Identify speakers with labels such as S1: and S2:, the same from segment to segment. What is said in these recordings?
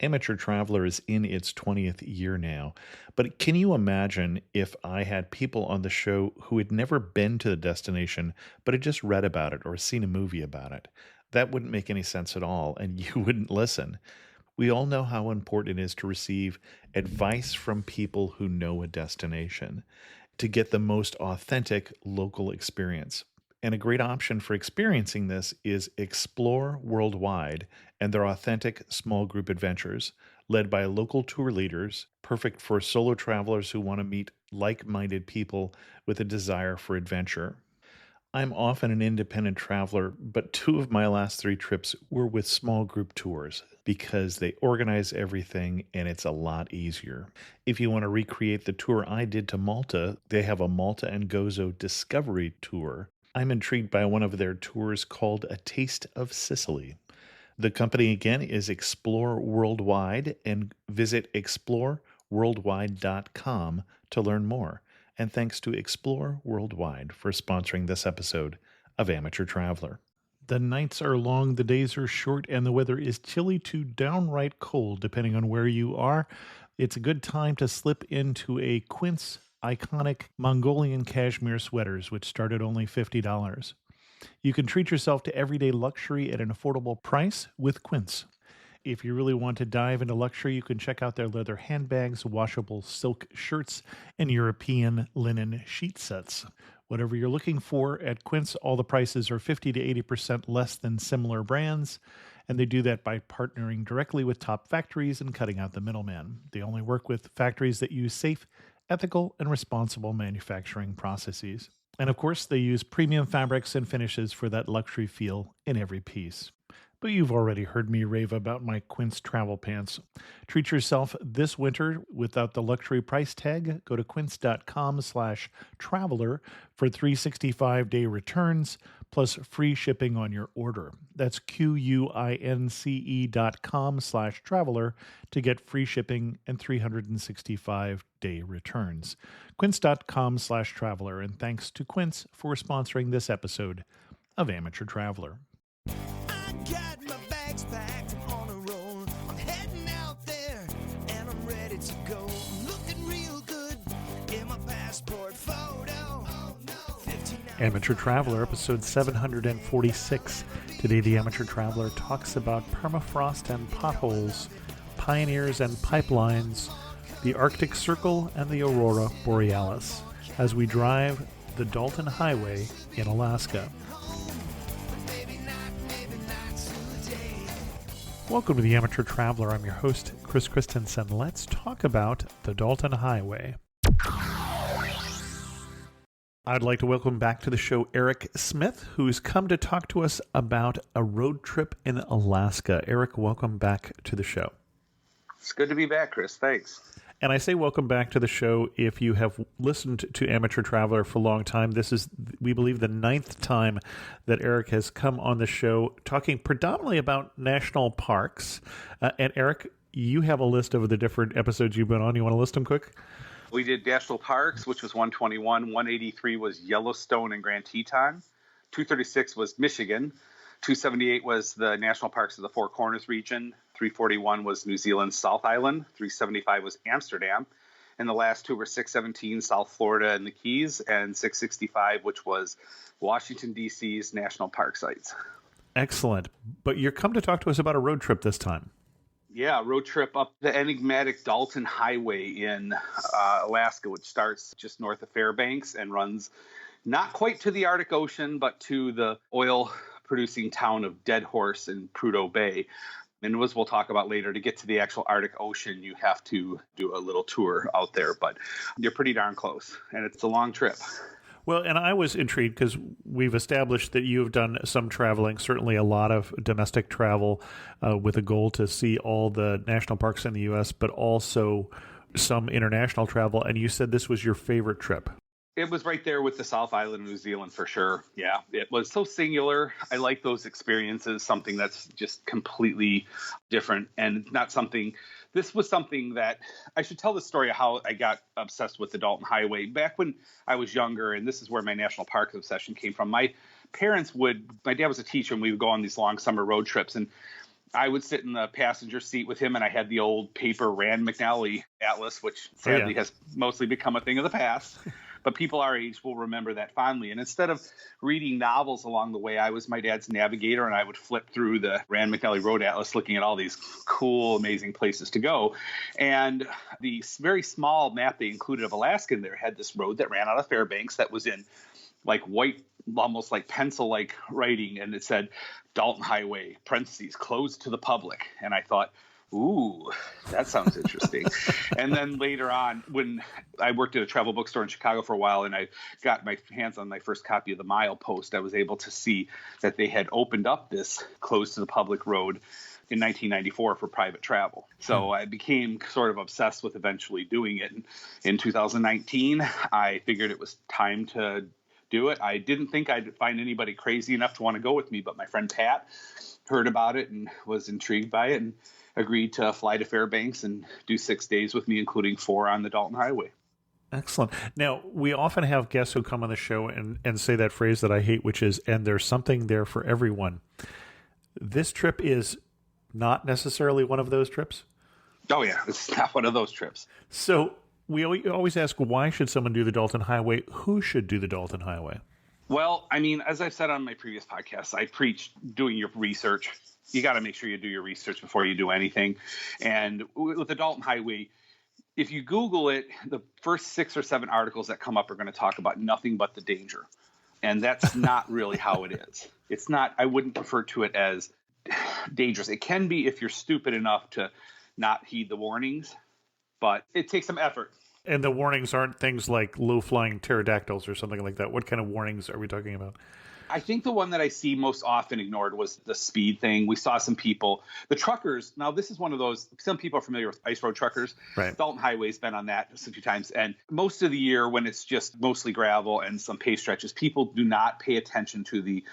S1: Amateur Traveler is in its 20th year now, but can you imagine if I had people on the show who had never been to the destination, but had just read about it or seen a movie about it? That wouldn't make any sense at all, and you wouldn't listen. We all know how important it is to receive advice from people who know a destination to get the most authentic local experience. And a great option for experiencing this is Explore Worldwide and their authentic small group adventures, led by local tour leaders, perfect for solo travelers who want to meet like minded people with a desire for adventure. I'm often an independent traveler, but two of my last three trips were with small group tours because they organize everything and it's a lot easier. If you want to recreate the tour I did to Malta, they have a Malta and Gozo Discovery Tour. I'm intrigued by one of their tours called A Taste of Sicily. The company again is Explore Worldwide, and visit exploreworldwide.com to learn more. And thanks to Explore Worldwide for sponsoring this episode of Amateur Traveler. The nights are long, the days are short, and the weather is chilly to downright cold, depending on where you are. It's a good time to slip into a Quince iconic Mongolian cashmere sweaters, which start at only $50. You can treat yourself to everyday luxury at an affordable price with Quince. If you really want to dive into luxury, you can check out their leather handbags, washable silk shirts, and European linen sheet sets. Whatever you're looking for at Quince, all the prices are 50 to 80% less than similar brands, and they do that by partnering directly with top factories and cutting out the middleman. They only work with factories that use safe, ethical, and responsible manufacturing processes. And of course, they use premium fabrics and finishes for that luxury feel in every piece. But you've already heard me rave about my Quince travel pants. Treat yourself this winter without the luxury price tag. Go to quince.com/traveler for 365-day returns plus free shipping on your order. That's QUINCE.com/traveler to get free shipping and 365-day returns. Quince.com/traveler. And thanks to Quince for sponsoring this episode of Amateur Traveler.
S2: Got my bags packed, I'm on a roll. I'm heading out there and I'm ready to go. I'm looking real good in my passport photo. Oh, no.
S1: Amateur Traveler, episode 746. Today, the Amateur Traveler talks about permafrost and potholes, pioneers and pipelines, the Arctic Circle, and the Aurora Borealis as we drive the Dalton Highway in Alaska. Welcome to the Amateur Traveler. I'm your host, Chris Christensen. Let's talk about the Dalton Highway. I'd like to welcome back to the show Erick Smith, who's come to talk to us about a road trip in Alaska. Erick, welcome back to the show.
S3: It's good to be back, Chris. Thanks.
S1: And I say welcome back to the show if you have listened to Amateur Traveler for a long time. This is, we believe, the 9th time that Erick has come on the show talking predominantly about national parks. And Erick, you have a list of the different episodes you've been on. You want to list them quick?
S3: We did national parks, which was 121. 183 was Yellowstone and Grand Teton. 236 was Michigan. 278 was the national parks of the Four Corners region. 341 was New Zealand's South Island. 375 was Amsterdam. And the last two were 617, South Florida and the Keys, and 665, which was Washington, D.C.'s national park sites.
S1: Excellent. But you're come to talk to us about a road trip this time.
S3: Yeah, road trip up the enigmatic Dalton Highway in Alaska, which starts just north of Fairbanks and runs not quite to the Arctic Ocean, but to the oil-producing town of Dead Horse in Prudhoe Bay. And as we'll talk about later, to get to the actual Arctic Ocean, you have to do a little tour out there, but you're pretty darn close, and it's a long trip.
S1: Well, and I was intrigued because we've established that you have done some traveling, certainly a lot of domestic travel with a goal to see all the national parks in the U.S., but also some international travel, and you said this was your favorite trip.
S3: It was right there with the South Island of New Zealand for sure. Yeah, it was so singular. I like those experiences, something that's just completely different and not something. This was something that I should tell the story of how I got obsessed with the Dalton Highway. Back when I was younger, and this is where my national park obsession came from. My dad was a teacher, and we would go on these long summer road trips. And I would sit in the passenger seat with him, and I had the old paper Rand McNally atlas, which sadly has mostly become a thing of the past. But people our age will remember that fondly. And instead of reading novels along the way, I was my dad's navigator, and I would flip through the Rand McNally Road Atlas looking at all these cool, amazing places to go. And the very small map they included of Alaska in there had this road that ran out of Fairbanks that was in like white, almost like pencil-like writing, and it said Dalton Highway, parentheses, closed to the public. And I thought, ooh, that sounds interesting. And then later on, when I worked at a travel bookstore in Chicago for a while and I got my hands on my first copy of the Milepost, I was able to see that they had opened up this closed to the public road in 1994 for private travel. So I became sort of obsessed with eventually doing it. And in 2019, I figured it was time to do it. I didn't think I'd find anybody crazy enough to want to go with me, but my friend Pat heard about it and was intrigued by it and agreed to fly to Fairbanks and do 6 days with me, including 4 on the Dalton Highway.
S1: Excellent. Now, we often have guests who come on the show and say that phrase that I hate, which is, and there's something there for everyone. This trip is not necessarily one of those trips?
S3: Oh, yeah. It's not one of those trips.
S1: So we always ask, why should someone do the Dalton Highway? Who should do the Dalton Highway?
S3: Well, I mean, as I've said on my previous podcasts, I preach doing your research. You got to make sure you do your research before you do anything. And with the Dalton Highway, if you Google it, the first 6 or 7 articles that come up are going to talk about nothing but the danger. And that's not really how it is. It's not, I wouldn't refer to it as dangerous. It can be if you're stupid enough to not heed the warnings, but it takes some effort.
S1: And the warnings aren't things like low-flying pterodactyls or something like that. What kind of warnings are we talking about?
S3: I think the one that I see most often ignored was the speed thing. We saw some people, the truckers. Now, this is one of those, some people are familiar with ice road truckers.
S1: Right.
S3: Dalton Highway's been on that a few times. And most of the year when it's just mostly gravel and some pay stretches, people do not pay attention to the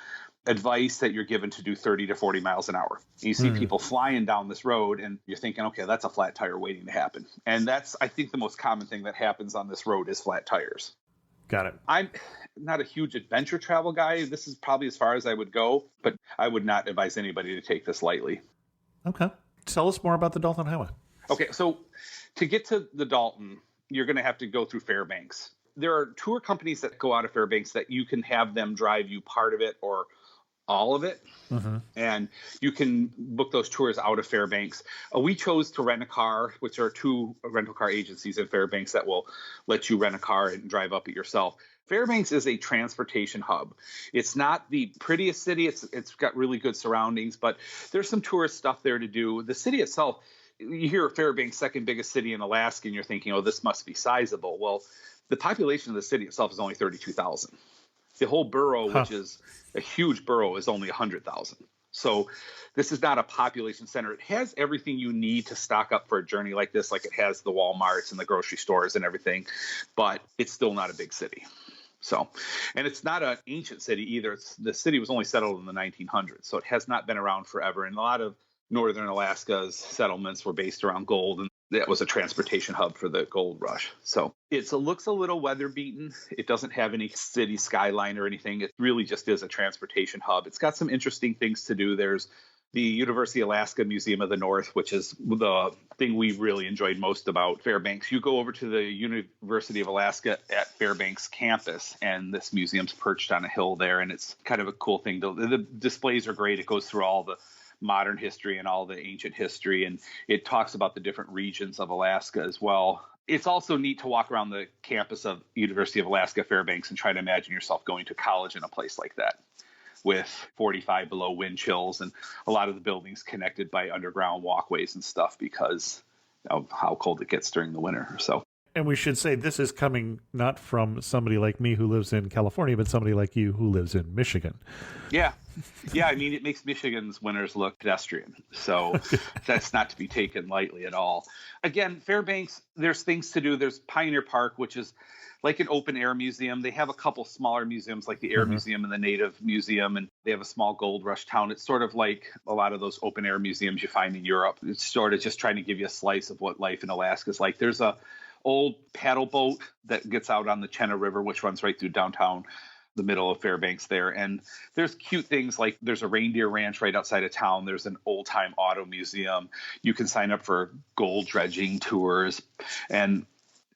S3: advice that you're given to do 30 to 40 miles an hour. You see people flying down this road and you're thinking, okay, that's a flat tire waiting to happen. And that's, I think, the most common thing that happens on this road is flat tires.
S1: Got it.
S3: I'm not a huge adventure travel guy. This is probably as far as I would go, but I would not advise anybody to take this lightly.
S1: Okay. Tell us more about the Dalton Highway.
S3: Okay, so to get to the Dalton, you're going to have to go through Fairbanks. There are tour companies that go out of Fairbanks that you can have them drive you part of it or all of it. And you can book those tours out of Fairbanks. We chose to rent a car, which are 2 rental car agencies in Fairbanks that will let you rent a car and drive up it yourself. Fairbanks is a transportation hub. It's not the prettiest city. It's got really good surroundings, but there's some tourist stuff there to do. The city itself, you hear Fairbanks, second biggest city in Alaska, and you're thinking, oh, this must be sizable. Well, the population of the city itself is only 32,000. The whole borough, which is a huge borough, is only 100,000. So this is not a population center. It has everything you need to stock up for a journey like this, like it has the Walmarts and the grocery stores and everything, but it's still not a big city. So, and it's not an ancient city either. The city was only settled in the 1900s, so it has not been around forever. And a lot of northern Alaska's settlements were based around gold, and that was a transportation hub for the gold rush. So it looks a little weather beaten. It doesn't have any city skyline or anything. It really just is a transportation hub. It's got some interesting things to do. There's the University of Alaska Museum of the North, which is the thing we really enjoyed most about Fairbanks. You go over to the University of Alaska at Fairbanks campus, and this museum's perched on a hill there, and it's kind of a cool thing. The displays are great. It goes through all the modern history and all the ancient history, and it talks about the different regions of Alaska as well. It's also neat to walk around the campus of University of Alaska Fairbanks and try to imagine yourself going to college in a place like that with 45 below wind chills and a lot of the buildings connected by underground walkways and stuff because of how cold it gets during the winter. So,
S1: and we should say this is coming not from somebody like me who lives in California, but somebody like you who lives in Michigan.
S3: Yeah. Yeah, I mean, it makes Michigan's winters look pedestrian. So that's not to be taken lightly at all. Again, Fairbanks, there's things to do. There's Pioneer Park, which is like an open air museum. They have a couple smaller museums like the Air Museum and the Native Museum, and they have a small gold rush town. It's sort of like a lot of those open air museums you find in Europe. It's sort of just trying to give you a slice of what life in Alaska is like. There's a old paddle boat that gets out on the Chena River, which runs right through downtown the middle of Fairbanks there. And there's cute things like there's a reindeer ranch right outside of town. There's an old time auto museum. You can sign up for gold dredging tours. And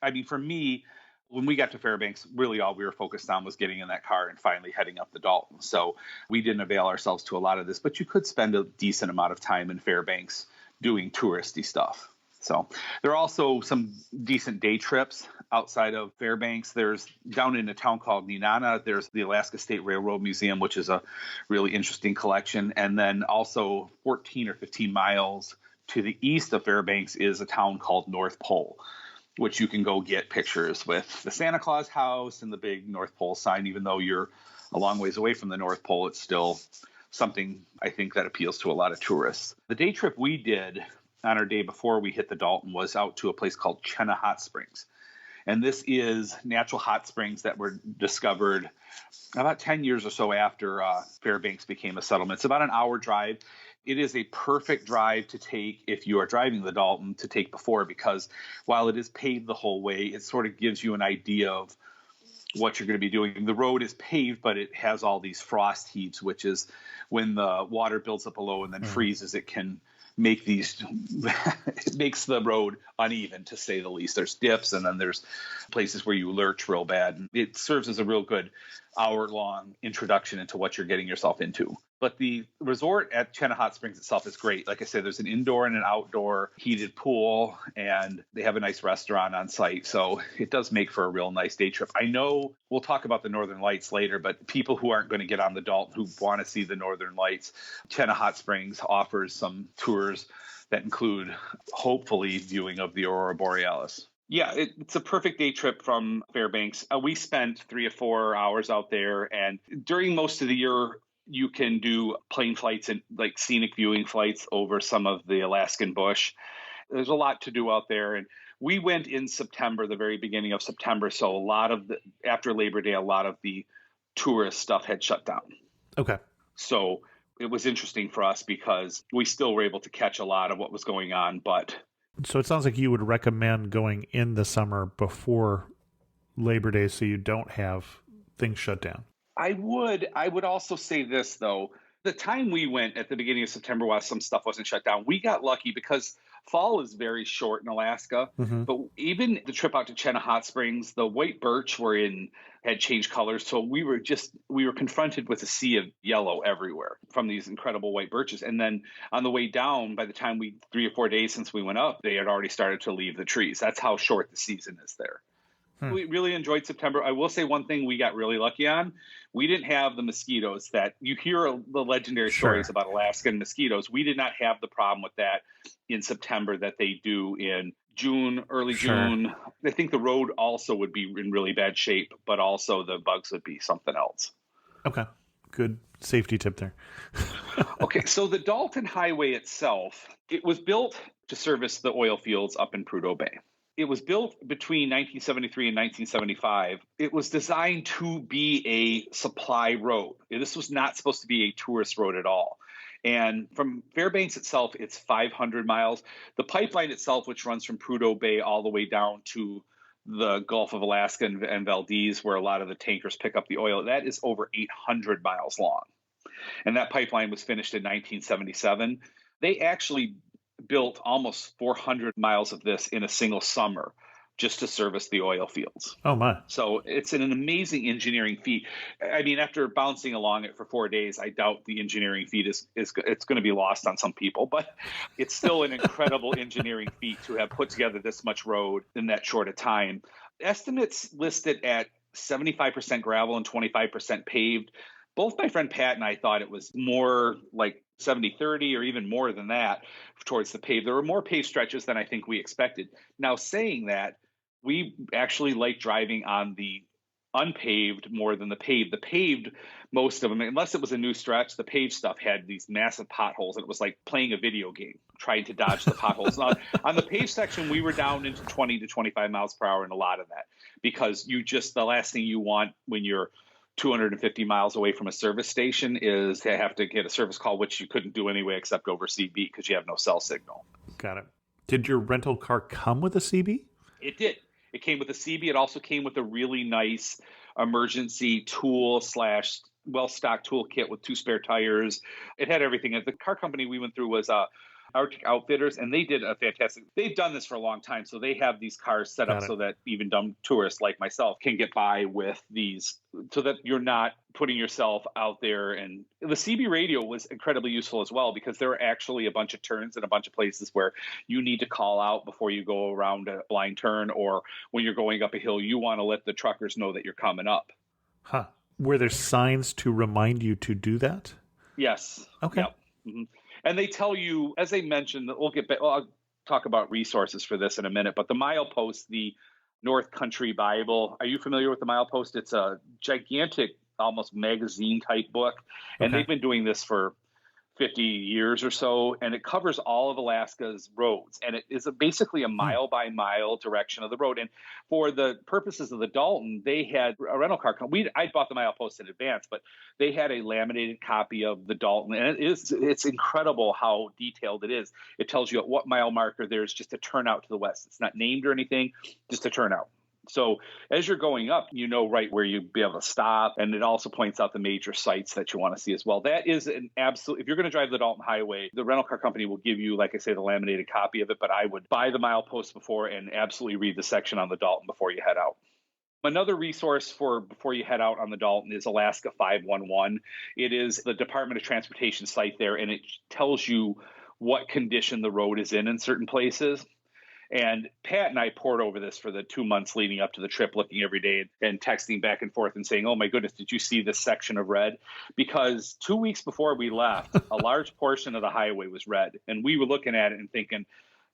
S3: I mean, for me, when we got to Fairbanks, really all we were focused on was getting in that car and finally heading up the Dalton. So we didn't avail ourselves to a lot of this, but you could spend a decent amount of time in Fairbanks doing touristy stuff. So there are also some decent day trips outside of Fairbanks. There's down in a town called Nenana, there's the Alaska State Railroad Museum, which is a really interesting collection. And then also 14 or 15 miles to the east of Fairbanks is a town called North Pole, which you can go get pictures with the Santa Claus house and the big North Pole sign. Even though you're a long ways away from the North Pole, it's still something I think that appeals to a lot of tourists. The day trip we did on our day before we hit the Dalton was out to a place called Chenna Hot Springs. And this is natural hot springs that were discovered about 10 years or so after Fairbanks became a settlement. It's about an hour drive. It is a perfect drive to take if you are driving the Dalton to take before, because while it is paved the whole way, it sort of gives you an idea of what you're going to be doing. The road is paved, but it has all these frost heaves, which is when the water builds up below and then freezes, it can make these it makes the road uneven, to say the least. There's dips and then there's places where you lurch real bad. And it serves as a real good hour-long introduction into what you're getting yourself into. But the resort at Chenna Hot Springs itself is great. Like I said, there's an indoor and an outdoor heated pool, and they have a nice restaurant on site. So it does make for a real nice day trip. I know we'll talk about the Northern Lights later, but people who aren't going to get on the Dalton who want to see the Northern Lights, Chenna Hot Springs offers some tours that include, hopefully, viewing of the Aurora Borealis. Yeah, it's a perfect day trip from Fairbanks. We spent 3 or 4 hours out there, and during most of the year, you can do plane flights and like scenic viewing flights over some of the Alaskan bush. There's a lot to do out there. And we went in September, the very beginning of September. So after Labor Day, a lot of the tourist stuff had shut down.
S1: Okay.
S3: So it was interesting for us because we still were able to catch a lot of what was going on. But
S1: so it sounds like you would recommend going in the summer before Labor Day so you don't have things shut down.
S3: I would also say this, though. The time we went at the beginning of September while some stuff wasn't shut down, we got lucky because fall is very short in Alaska. Mm-hmm. But even the trip out to Chenna Hot Springs, the white birch had changed colors. So we were confronted with a sea of yellow everywhere from these incredible white birches. And then on the way down, by the time 3 or 4 days since we went up, they had already started to leave the trees. That's how short the season is there. We really enjoyed September. I will say one thing we got really lucky on. We didn't have the mosquitoes that you hear the legendary stories about Alaskan mosquitoes. We did not have the problem with that in September that they do in June, early June. I think the road also would be in really bad shape, but also the bugs would be something else.
S1: Okay. Good safety tip there.
S3: Okay. So the Dalton Highway itself, it was built to service the oil fields up in Prudhoe Bay. It was built between 1973 and 1975. It was designed to be a supply road. This was not supposed to be a tourist road at all. And from Fairbanks itself, it's 500 miles. The pipeline itself, which runs from Prudhoe Bay all the way down to the Gulf of Alaska and Valdez, where a lot of the tankers pick up the oil, that is over 800 miles long. And that pipeline was finished in 1977. They actually built almost 400 miles of this in a single summer just to service the oil fields.
S1: Oh, my.
S3: So it's an amazing engineering feat. I mean, after bouncing along it for 4 days, I doubt the engineering feat is it's going to be lost on some people, but it's still an incredible engineering feat to have put together this much road in that short a time. Estimates listed at 75% gravel and 25% paved. Both my friend Pat and I thought it was more like 70-30 or even more than that towards the paved. There were more paved stretches than I think we expected. Now, saying that, we actually like driving on the unpaved more than the paved. The paved, most of them, unless it was a new stretch, the paved stuff had these massive potholes, and it was like playing a video game, trying to dodge the potholes. Now, on the paved section, we were down into 20 to 25 miles per hour in a lot of that, because the last thing you want when you're 250 miles away from a service station is to have to get a service call, which you couldn't do anyway except over CB because you have no cell signal.
S1: Got it. Did your rental car come with a CB?
S3: It did. It came with a CB. It also came with a really nice emergency tool slash well-stocked toolkit with 2 spare tires. It had everything. The car company we went through was Arctic Outfitters, and they did a fantastic. They've done this for a long time, so they have these cars set up
S1: Got it.
S3: so that even dumb tourists like myself can get by with these, so that you're not putting yourself out there. And the CB radio was incredibly useful as well, because there are actually a bunch of turns and a bunch of places where you need to call out before you go around a blind turn, or when you're going up a hill, you want to let the truckers know that you're coming up.
S1: Huh. Were there signs to remind you to do that?
S3: Yes.
S1: Okay.
S3: Yep. Mm-hmm. And they tell you, as they mentioned, I'll talk about resources for this in a minute, but the milepost, the North Country Bible, are you familiar with the milepost? It's a gigantic, almost magazine type book. And
S1: Okay.
S3: they've been doing this for 50 years or so, and it covers all of Alaska's roads, and it is basically a mile by mile direction of the road. And for the purposes of the Dalton, they had a rental car company. I bought the milepost in advance, but they had a laminated copy of the Dalton, and it's incredible how detailed it is. It tells you at what mile marker there's just a turnout to the west. It's not named or anything, just a turnout. So as you're going up, you know right where you'd be able to stop. And it also points out the major sites that you want to see as well. That is an absolute, if you're going to drive the Dalton Highway, the rental car company will give you, like I say, the laminated copy of it. But I would buy the milepost before and absolutely read the section on the Dalton before you head out. Another resource for before you head out on the Dalton is Alaska 511. It is the Department of Transportation site there, and it tells you what condition the road is in certain places. And Pat and I poured over this for the 2 months leading up to the trip, looking every day and texting back and forth and saying, oh, my goodness, did you see this section of red? Because 2 weeks before we left, a large portion of the highway was red. And we were looking at it and thinking,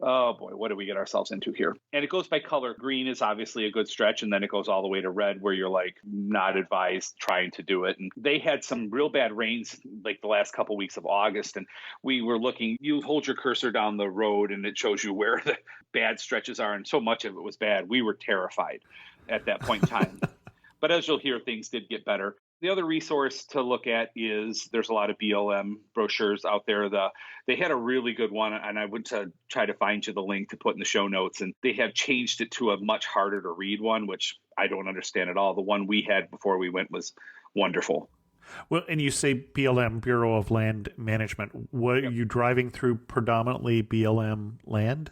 S3: oh, boy, what did we get ourselves into here? And it goes by color. Green is obviously a good stretch, and then it goes all the way to red where you're like not advised trying to do it. And they had some real bad rains like the last couple of weeks of August, and we were looking, you hold your cursor down the road and it shows you where the bad stretches are, and so much of it was bad. We were terrified at that point in time. But as you'll hear, things did get better. The other resource to look at is there's a lot of BLM brochures out there. They had a really good one, and I went to try to find you the link to put in the show notes, and they have changed it to a much harder to read one, which I don't understand at all. The one we had before we went was wonderful.
S1: Well, and you say BLM, Bureau of Land Management. What
S3: Yep.
S1: are you driving through predominantly BLM land?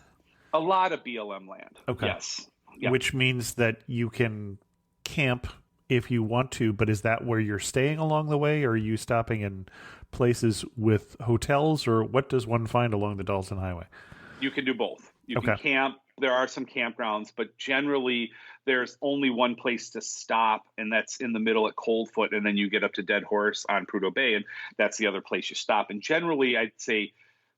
S3: A lot of BLM land.
S1: Okay.
S3: Yes. Yep.
S1: Which means that you can camp if you want to, but is that where you're staying along the way, or are you stopping in places with hotels, or what does one find along the Dalton Highway?
S3: You can do both. You
S1: Okay.
S3: can camp. There are some campgrounds, but generally there's only one place to stop, and that's in the middle at Coldfoot, and then you get up to Dead Horse on Prudhoe Bay, and that's the other place you stop. And generally, I'd say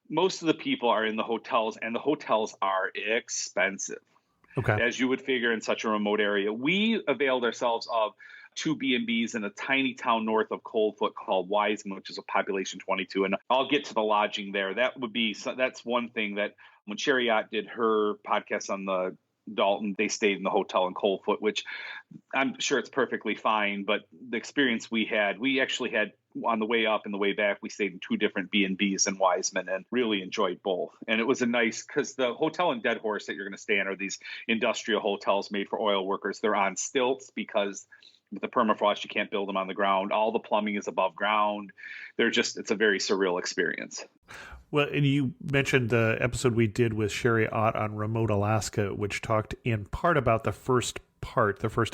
S3: most of the people are in the hotels, and the hotels are expensive,
S1: Okay.
S3: as you would figure in such a remote area. We availed ourselves of 2 B&Bs in a tiny town north of Coldfoot called Wiseman, which is a population 22. And I'll get to the lodging there. That's one thing that when Sherry Ott did her podcast on the Dalton, they stayed in the hotel in Coldfoot, which I'm sure it's perfectly fine. But the experience we actually had on the way up and the way back, we stayed in 2 different B&Bs in Wiseman and really enjoyed both. And it was a nice, because the hotel in Dead Horse that you're going to stay in are these industrial hotels made for oil workers. They're on stilts because with the permafrost, you can't build them on the ground. All the plumbing is above ground. It's a very surreal experience.
S1: Well, and you mentioned the episode we did with Sherry Ott on remote Alaska, which talked in part about the first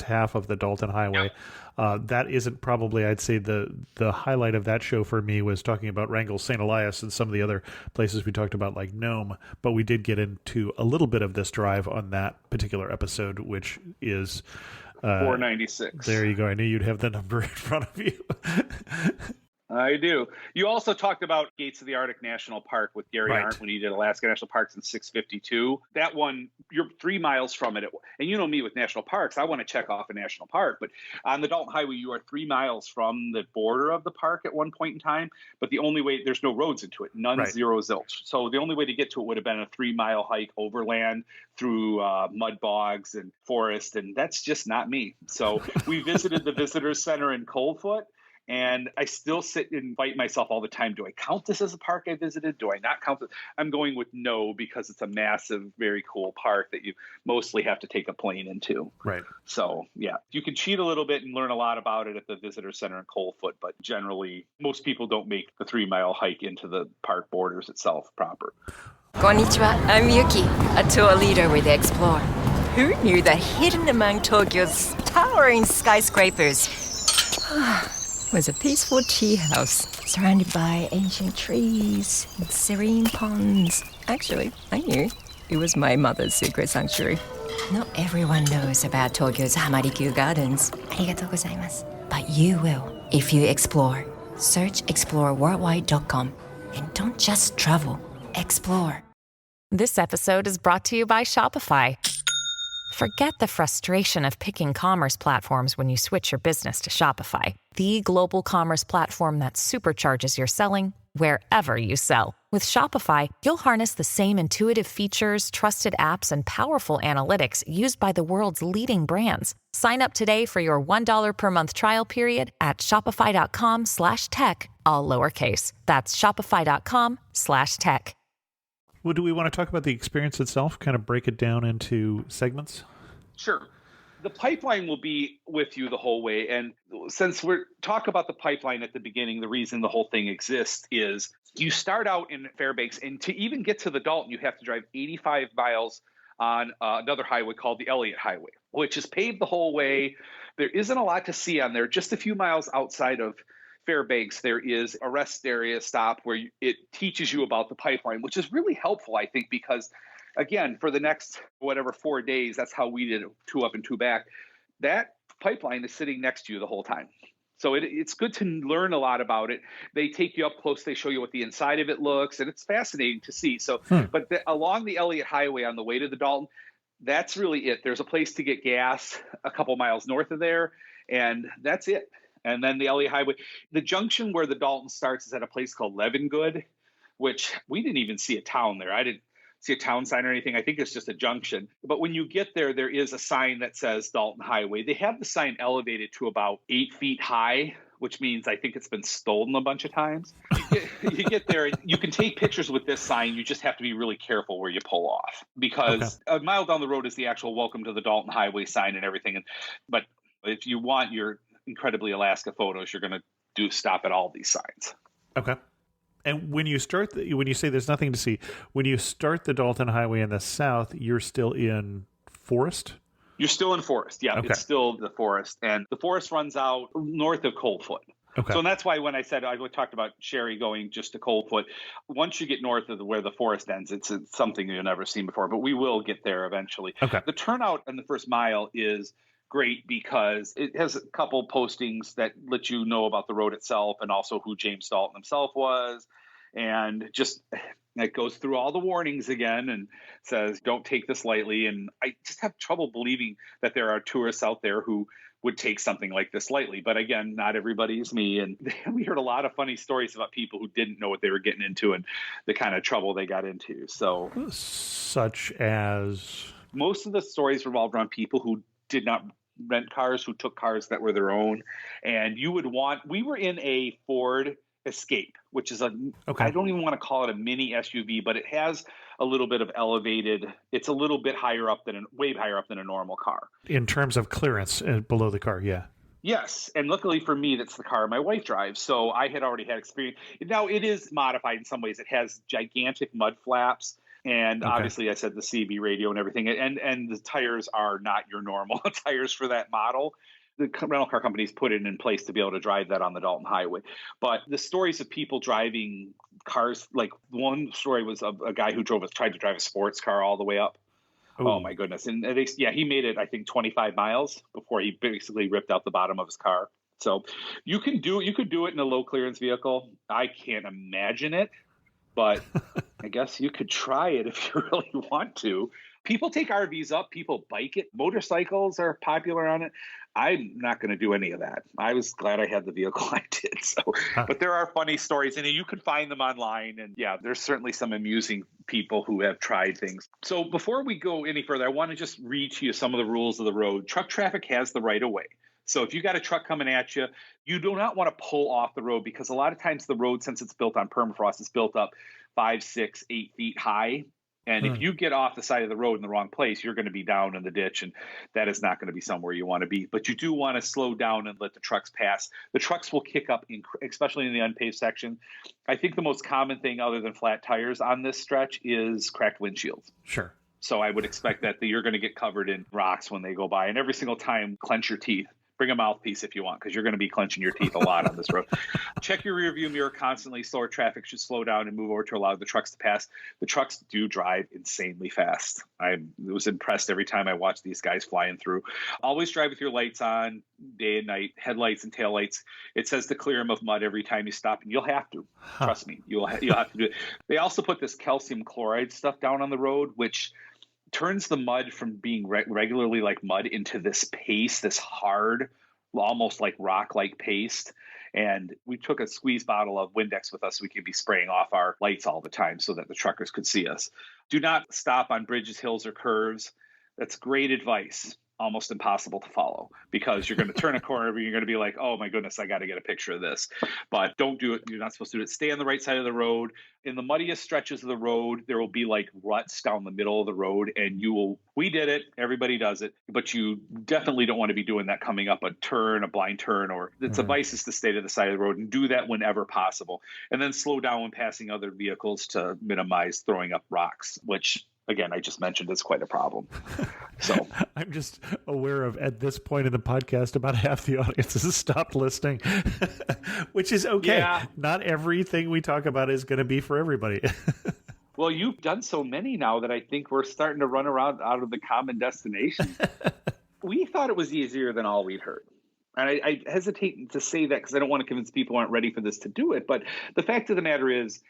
S1: half of the Dalton Highway. That isn't probably, I'd say, the highlight of that show for me was talking about Wrangell, St. Elias, and some of the other places we talked about, like Nome. But we did get into a little bit of this drive on that particular episode, which is
S3: 496.
S1: There you go. I knew you'd have the number in front of you.
S3: I do. You also talked about Gates of the Arctic National Park with Gary
S1: Right.
S3: Arndt when he did Alaska National Parks in 652. That one, you're 3 miles from it. And you know me with national parks, I want to check off a national park. But on the Dalton Highway, you are 3 miles from the border of the park at one point in time. But the only way, there's no roads into it, none,
S1: Right.
S3: zero, zilch. So the only way to get to it would have been a 3-mile hike overland through mud bogs and forest. And that's just not me. So we visited the Visitors Center in Coldfoot. And I still sit and fight myself all the time. Do I count this as a park I visited? Do I not count it? I'm going with no, because it's a massive, very cool park that you mostly have to take a plane into.
S1: Right.
S3: So, yeah, you can cheat a little bit and learn a lot about it at the visitor center in Coldfoot, but generally, most people don't make the 3-mile hike into the park borders itself proper.
S4: Konnichiwa, I'm Yuki, a tour leader with Explore. Who knew that hidden among Tokyo's towering skyscrapers was a peaceful tea house surrounded by ancient trees and serene ponds? Actually, I knew. It was my mother's secret sanctuary. Not everyone knows about Tokyo's Hamarikyu Gardens. Arigatou gozaimasu. But you will if you explore. Search exploreworldwide.com and don't just travel, explore.
S5: This episode is brought to you by Shopify. Forget the frustration of picking commerce platforms when you switch your business to Shopify, the global commerce platform that supercharges your selling wherever you sell. With Shopify, you'll harness the same intuitive features, trusted apps, and powerful analytics used by the world's leading brands. Sign up today for your $1 per month trial period at shopify.com/tech, all lowercase. That's shopify.com/tech.
S1: Well, do we want to talk about the experience itself, kind of break it down into segments?
S3: Sure. The pipeline will be with you the whole way. And since we're talk about the pipeline at the beginning, the reason the whole thing exists is you start out in Fairbanks, and to even get to the Dalton, you have to drive 85 miles on another highway called the Elliott Highway, which is paved the whole way. There isn't a lot to see on there. Just a few miles outside of Fairbanks, there is a rest area stop where it teaches you about the pipeline, which is really helpful, I think, because, again, for the next, 4 days, that's how we did it, 2 up and 2 back. That pipeline is sitting next to you the whole time. So it's good to learn a lot about it. They take you up close. They show you what the inside of it looks, and it's fascinating to see. So, but along the Elliott Highway on the way to the Dalton, that's really it. There's a place to get gas a couple miles north of there, and that's it. And then the Elliott Highway, the junction where the Dalton starts is at a place called Leavengood, which we didn't even see a town there. I didn't see a town sign or anything. I think it's just a junction. But when you get there, there is a sign that says Dalton Highway. They have the sign elevated to about 8 feet high, which means I think it's been stolen a bunch of times. You get there, and you can take pictures with this sign. You just have to be really careful where you pull off, because a mile down the road is the actual welcome to the Dalton Highway sign and everything. But if you want your incredibly Alaska photos, you're going to stop at all these signs.
S1: Okay. And when you start, when you say there's nothing to see, when you start the Dalton Highway in the south, you're still in forest?
S3: You're still in forest. Yeah,
S1: okay.
S3: It's still the forest. And the forest runs out north of Coldfoot.
S1: Okay.
S3: So and that's why when I said I talked about Sherry going just to Coldfoot, once you get north of where the forest ends, it's something you've never seen before. But we will get there eventually.
S1: Okay.
S3: The turnout in the first mile is great because it has a couple postings that let you know about the road itself and also who James Dalton himself was. And just it goes through all the warnings again and says, don't take this lightly. And I just have trouble believing that there are tourists out there who would take something like this lightly. But again, not everybody is me. And we heard a lot of funny stories about people who didn't know what they were getting into and the kind of trouble they got into. So,
S1: such as?
S3: Most of the stories revolved around people who did not rent cars, who took cars that were their own. And we were in a Ford Escape, which is I don't even want to call it a mini SUV, but it has a little bit of elevated, it's a little bit higher up way higher up than a normal car.
S1: In terms of clearance below the car, yeah.
S3: Yes, and luckily for me, that's the car my wife drives, so I had already had experience. Now, it is modified in some ways. It has gigantic mud flaps, and obviously I said the CB radio and everything, and the tires are not your normal tires for that model. The rental car companies put it in place to be able to drive that on the Dalton Highway. But the stories of people driving cars, like one story was a guy who tried to drive a sports car all the way up. Ooh. Oh my goodness. And he made it, I think, 25 miles before he basically ripped out the bottom of his car. So you could do it in a low clearance vehicle. I can't imagine it, but I guess you could try it if you really want to. People take RVs up, people bike it. Motorcycles are popular on it. I'm not going to do any of that. I was glad I had the vehicle I did. So, but there are funny stories, and you can find them online. And yeah, there's certainly some amusing people who have tried things. So before we go any further, I want to just read to you some of the rules of the road. Truck traffic has the right of way. So if you got a truck coming at you, you do not want to pull off the road, because a lot of times the road, since it's built on permafrost, is built up 5, 6, 8 feet high. And if you get off the side of the road in the wrong place, you're going to be down in the ditch, and that is not going to be somewhere you want to be. But you do want to slow down and let the trucks pass. The trucks will kick up, especially in the unpaved section. I think the most common thing other than flat tires on this stretch is cracked windshields.
S1: Sure.
S3: So I would expect that you're going to get covered in rocks when they go by. And every single time, clench your teeth. Bring a mouthpiece if you want, because you're going to be clenching your teeth a lot on this road. Check your rear view mirror constantly. Slower traffic should slow down and move over to allow the trucks to pass. The trucks do drive insanely fast. I was impressed every time I watched these guys flying through. Always drive with your lights on day and night, headlights and taillights. It says to clear them of mud every time you stop, and you'll have to. Trust me, you'll have to do it. They also put this calcium chloride stuff down on the road, which turns the mud from being regularly like mud into this paste, this hard, almost like rock-like paste. And we took a squeeze bottle of Windex with us so we could be spraying off our lights all the time so that the truckers could see us. Do not stop on bridges, hills, or curves. That's great advice. Almost impossible to follow, because you're going to turn a corner and you're going to be like, oh my goodness, I got to get a picture of this. But don't do it. You're not supposed to do it. Stay on the right side of the road. In the muddiest stretches of the road, there will be like ruts down the middle of the road, and we did it. Everybody does it, but you definitely don't want to be doing that coming up a turn, a blind turn, or it's advice is to stay to the side of the road and do that whenever possible. And then slow down when passing other vehicles to minimize throwing up rocks, which, again, I just mentioned it's quite a problem. So
S1: I'm just aware of, at this point in the podcast, about half the audience has stopped listening, which is okay.
S3: Yeah.
S1: Not everything we talk about is going to be for everybody.
S3: Well, you've done so many now that I think we're starting to run around out of the common destination. We thought it was easier than all we'd heard. And I hesitate to say that because I don't want to convince people who aren't ready for this to do it. But the fact of the matter is,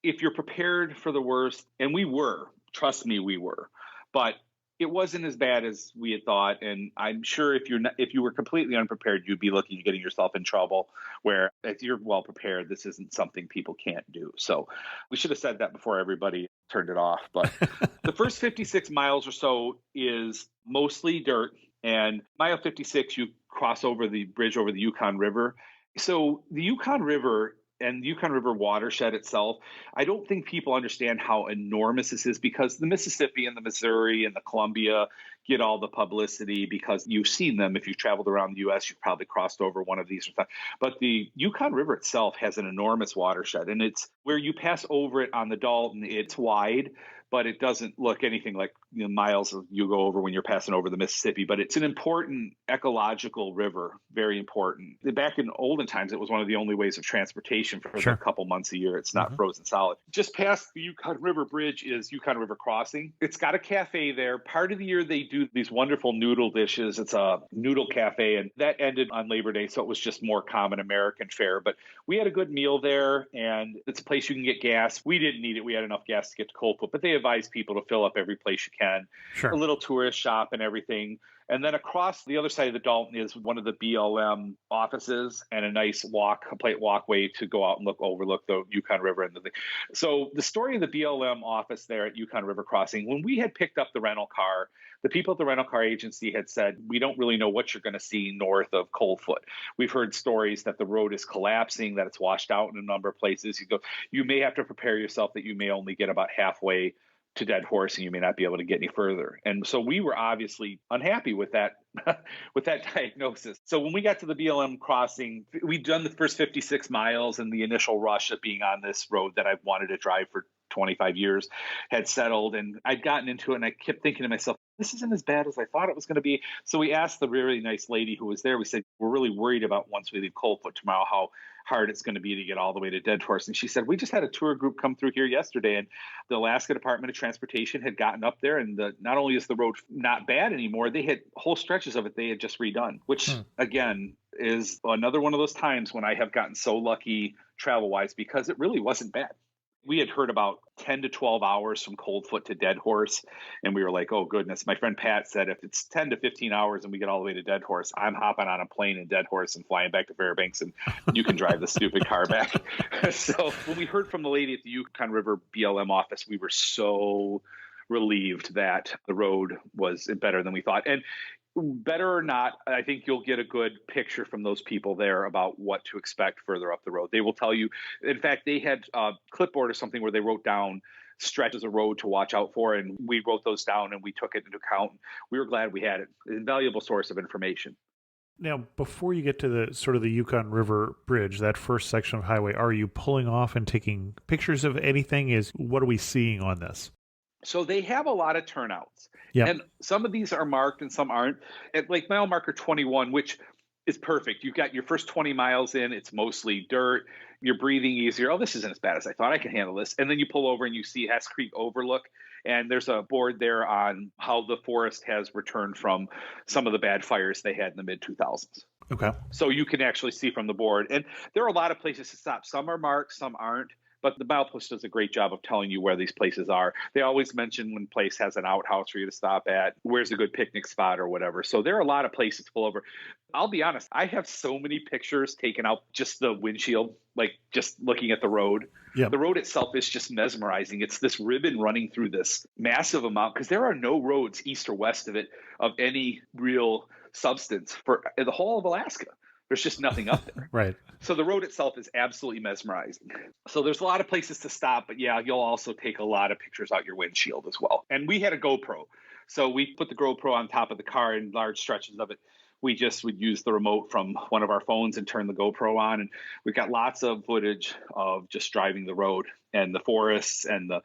S3: if you're prepared for the worst, and we were, trust me, we were, but it wasn't as bad as we had thought. And I'm sure if you were completely unprepared, you'd be looking at getting yourself in trouble, where if you're well prepared, this isn't something people can't do. So we should have said that before everybody turned it off. But the first 56 miles or so is mostly dirt. And mile 56, you cross over the bridge over the Yukon River. So the Yukon River and the Yukon River watershed itself, I don't think people understand how enormous this is, because the Mississippi and the Missouri and the Columbia get all the publicity because you've seen them. If you've traveled around the U.S., you've probably crossed over one of these. But the Yukon River itself has an enormous watershed, and it's where you pass over it on the Dalton. It's wide, but it doesn't look anything like the miles you go over when you're passing over the Mississippi. But it's an important ecological river, very important. Back in olden times, it was one of the only ways of transportation for a couple months a year. It's not frozen solid. Just past the Yukon River Bridge is Yukon River Crossing. It's got a cafe there. Part of the year they do these wonderful noodle dishes. It's a noodle cafe, and that ended on Labor Day, so it was just more common American fare. But we had a good meal there, and it's a place you can get gas. We didn't need it. We had enough gas to get to Coldfoot, but they advise people to fill up every place you can.
S1: Sure.
S3: A little tourist shop and everything. And then across the other side of the Dalton is one of the BLM offices and a nice complete walkway to go out and overlook the Yukon River and the thing. So the story of the BLM office there at Yukon River Crossing, when we had picked up the rental car, the people at the rental car agency had said, we don't really know what you're going to see north of Coldfoot. We've heard stories that the road is collapsing, that it's washed out in a number of places. You may have to prepare yourself that you may only get about halfway to Dead Horse, and you may not be able to get any further. And so we were obviously unhappy with that with that diagnosis. So when we got to the BLM crossing, we'd done the first 56 miles, and the initial rush of being on this road that I've wanted to drive for 25 years had settled, and I'd gotten into it, and I kept thinking to myself, this isn't as bad as I thought it was going to be. So we asked the really nice lady who was there, we said, we're really worried about once we leave Coldfoot tomorrow, how hard it's going to be to get all the way to Dead Horse. And she said, we just had a tour group come through here yesterday, and the Alaska Department of Transportation had gotten up there, and not only is the road not bad anymore, they had whole stretches of it they had just redone, which again is another one of those times when I have gotten so lucky travel-wise, because it really wasn't bad. We had heard about 10 to 12 hours from Coldfoot to Dead Horse, and we were like, oh, goodness. My friend Pat said, if it's 10 to 15 hours and we get all the way to Dead Horse, I'm hopping on a plane in Dead Horse and flying back to Fairbanks, and you can drive the stupid car back. So when we heard from the lady at the Yukon River BLM office, we were so relieved that the road was better than we thought. And better or not, I think you'll get a good picture from those people there about what to expect further up the road. They will tell you. In fact, they had a clipboard or something where they wrote down stretches of road to watch out for, and we wrote those down and we took it into account. We were glad we had it. An invaluable source of information.
S1: Now, before you get to the sort of the Yukon River Bridge, that first section of highway, are you pulling off and taking pictures of anything? What are we seeing on this?
S3: So they have a lot of turnouts.
S1: Yeah.
S3: And some of these are marked and some aren't. Like mile marker 21, which is perfect. You've got your first 20 miles in. It's mostly dirt. You're breathing easier. Oh, this isn't as bad as I thought. I can handle this. And then you pull over and you see Hess Creek Overlook. And there's a board there on how the forest has returned from some of the bad fires they had in the mid-2000s.
S1: Okay.
S3: So you can actually see from the board. And there are a lot of places to stop. Some are marked, some aren't. But the milepost does a great job of telling you where these places are. They always mention when a place has an outhouse for you to stop at, where's a good picnic spot or whatever. So there are a lot of places to pull over. I'll be honest, I have so many pictures taken out just the windshield, like just looking at the road.
S1: Yeah.
S3: The road itself is just mesmerizing. It's this ribbon running through this massive amount, because there are no roads east or west of it of any real substance for the whole of Alaska. There's just nothing up there.
S1: Right.
S3: So the road itself is absolutely mesmerizing. So there's a lot of places to stop, but yeah, you'll also take a lot of pictures out your windshield as well. And we had a GoPro. So we put the GoPro on top of the car in large stretches of it. We just would use the remote from one of our phones and turn the GoPro on. And we've got lots of footage of just driving the road and the forests and the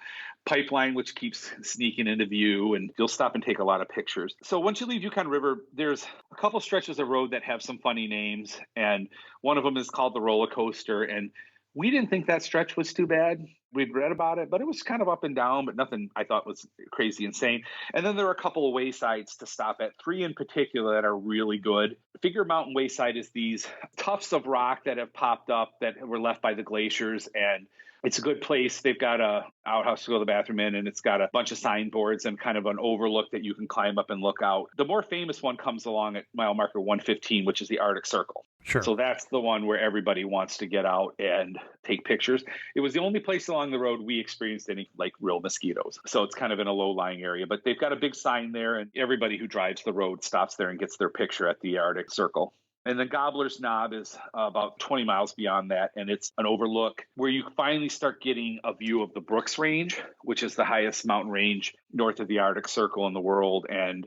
S3: pipeline, which keeps sneaking into view. And you'll stop and take a lot of pictures. So once you leave Yukon River, there's a couple stretches of road that have some funny names. And one of them is called the roller coaster. And we didn't think that stretch was too bad. We'd read about it, but it was kind of up and down, but nothing I thought was crazy insane. And then there are a couple of waysides to stop at, 3 in particular that are really good. Figure Mountain Wayside is these tufts of rock that have popped up that were left by the glaciers, and it's a good place. They've got a outhouse to go to the bathroom in, and it's got a bunch of signboards and kind of an overlook that you can climb up and look out. The more famous one comes along at mile marker 115, which is the Arctic Circle.
S1: Sure.
S3: So that's the one where everybody wants to get out and take pictures. It was the only place along the road we experienced any like real mosquitoes. So it's kind of in a low-lying area, but they've got a big sign there, and everybody who drives the road stops there and gets their picture at the Arctic Circle. And then Gobbler's Knob is about 20 miles beyond that, and it's an overlook where you finally start getting a view of the Brooks Range, which is the highest mountain range north of the Arctic Circle in the world, and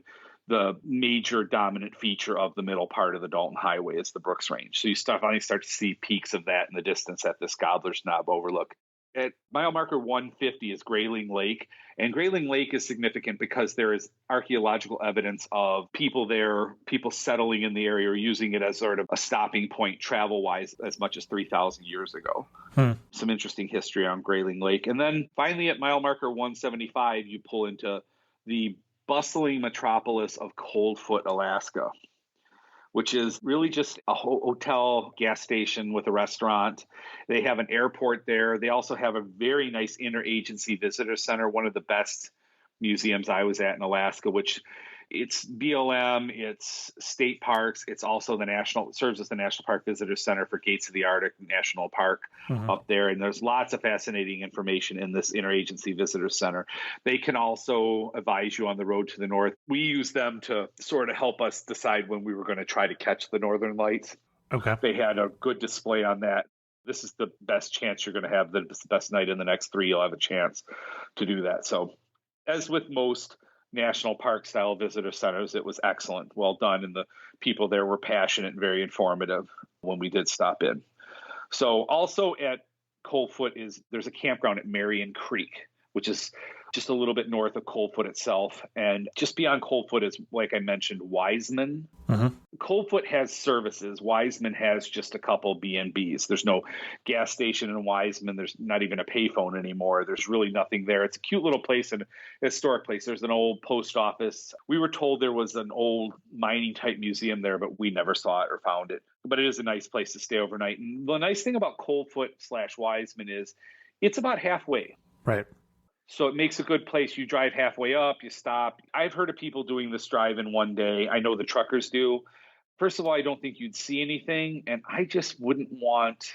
S3: the major dominant feature of the middle part of the Dalton Highway is the Brooks Range. So you finally start to see peaks of that in the distance at this Gobbler's Knob overlook. At mile marker 150 is Grayling Lake. And Grayling Lake is significant because there is archaeological evidence of people there, people settling in the area or using it as sort of a stopping point travel-wise as much as 3,000 years ago. Some interesting history on Grayling Lake. And then finally at mile marker 175, you pull into the bustling metropolis of Coldfoot, Alaska, which is really just a hotel, gas station with a restaurant. They have an airport there. They also have a very nice interagency visitor center, one of the best museums I was at in Alaska, which it's BLM, it's state parks. It's also serves as the National Park Visitor Center for Gates of the Arctic National Park up there. And there's lots of fascinating information in this interagency visitor center. They can also advise you on the road to the north. We use them to sort of help us decide when we were going to try to catch the northern lights.
S1: Okay.
S3: They had a good display on that. This is the best chance you're going to have. The best night in the next 3, you'll have a chance to do that. So as with most national park style visitor centers, it was excellent, well done, and the people there were passionate and very informative when we did stop in. So also at Coldfoot there's a campground at Marion Creek, which is just a little bit north of Coldfoot itself. And just beyond Coldfoot is, like I mentioned, Wiseman. Coldfoot has services. Wiseman has just a couple B&Bs. There's no gas station in Wiseman. There's not even a payphone anymore. There's really nothing there. It's a cute little place and a historic place. There's an old post office. We were told there was an old mining type museum there, but we never saw it or found it. But it is a nice place to stay overnight. And the nice thing about Coldfoot/Wiseman is it's about halfway.
S1: Right.
S3: So it makes a good place. You drive halfway up, you stop. I've heard of people doing this drive in one day. I know the truckers do. First of all, I don't think you'd see anything, and I just wouldn't want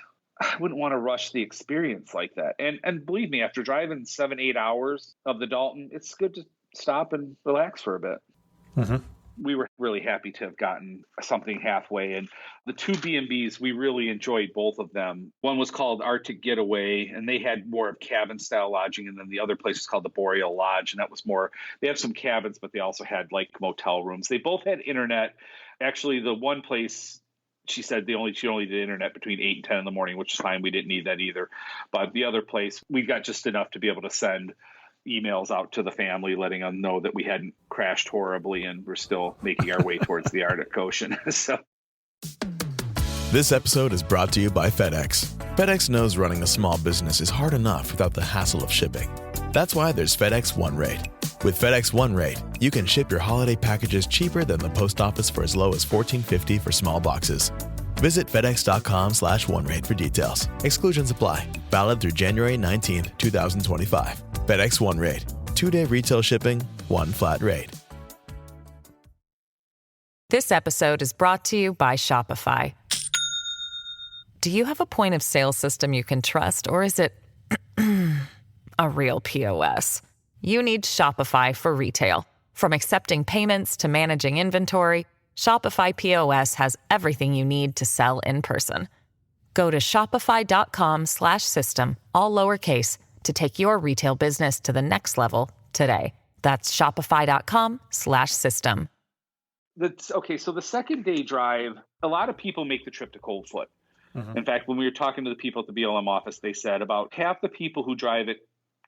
S3: to rush the experience like that. And believe me, after driving 7-8 hours of the Dalton, it's good to stop and relax for a bit. we were really happy to have gotten something halfway. And the two B&Bs, we really enjoyed both of them. One was called Arctic Getaway, and they had more of cabin style lodging. And then the other place was called the Boreal Lodge. And that was more, they have some cabins, but they also had like motel rooms. They both had internet. Actually, the one place, she said she only did internet between 8 and 10 in the morning, which is fine. We didn't need that either. But the other place, we got just enough to be able to send emails out to the family letting them know that we hadn't crashed horribly and we're still making our way towards the Arctic Ocean. So
S6: This episode is brought to you by FedEx. FedEx knows running a small business is hard enough without the hassle of shipping. That's why there's FedEx One Rate. With FedEx One Rate, you can ship your holiday packages cheaper than the post office for as low as $14.50 for small boxes. Visit FedEx.com/OneRate for details. Exclusions apply. Valid through January 19, 2025. FedEx One Rate. 2-day retail shipping, one flat rate.
S5: This episode is brought to you by Shopify. Do you have a point of sale system you can trust, or is it a real POS? You need Shopify for retail. From accepting payments to managing inventory, Shopify POS has everything you need to sell in person. Go to shopify.com/system, all lowercase, to take your retail business to the next level today. That's shopify.com/system.
S3: So the second day drive, a lot of people make the trip to Cold Foot. In fact, when we were talking to the people at the BLM office, they said about half the people who drive it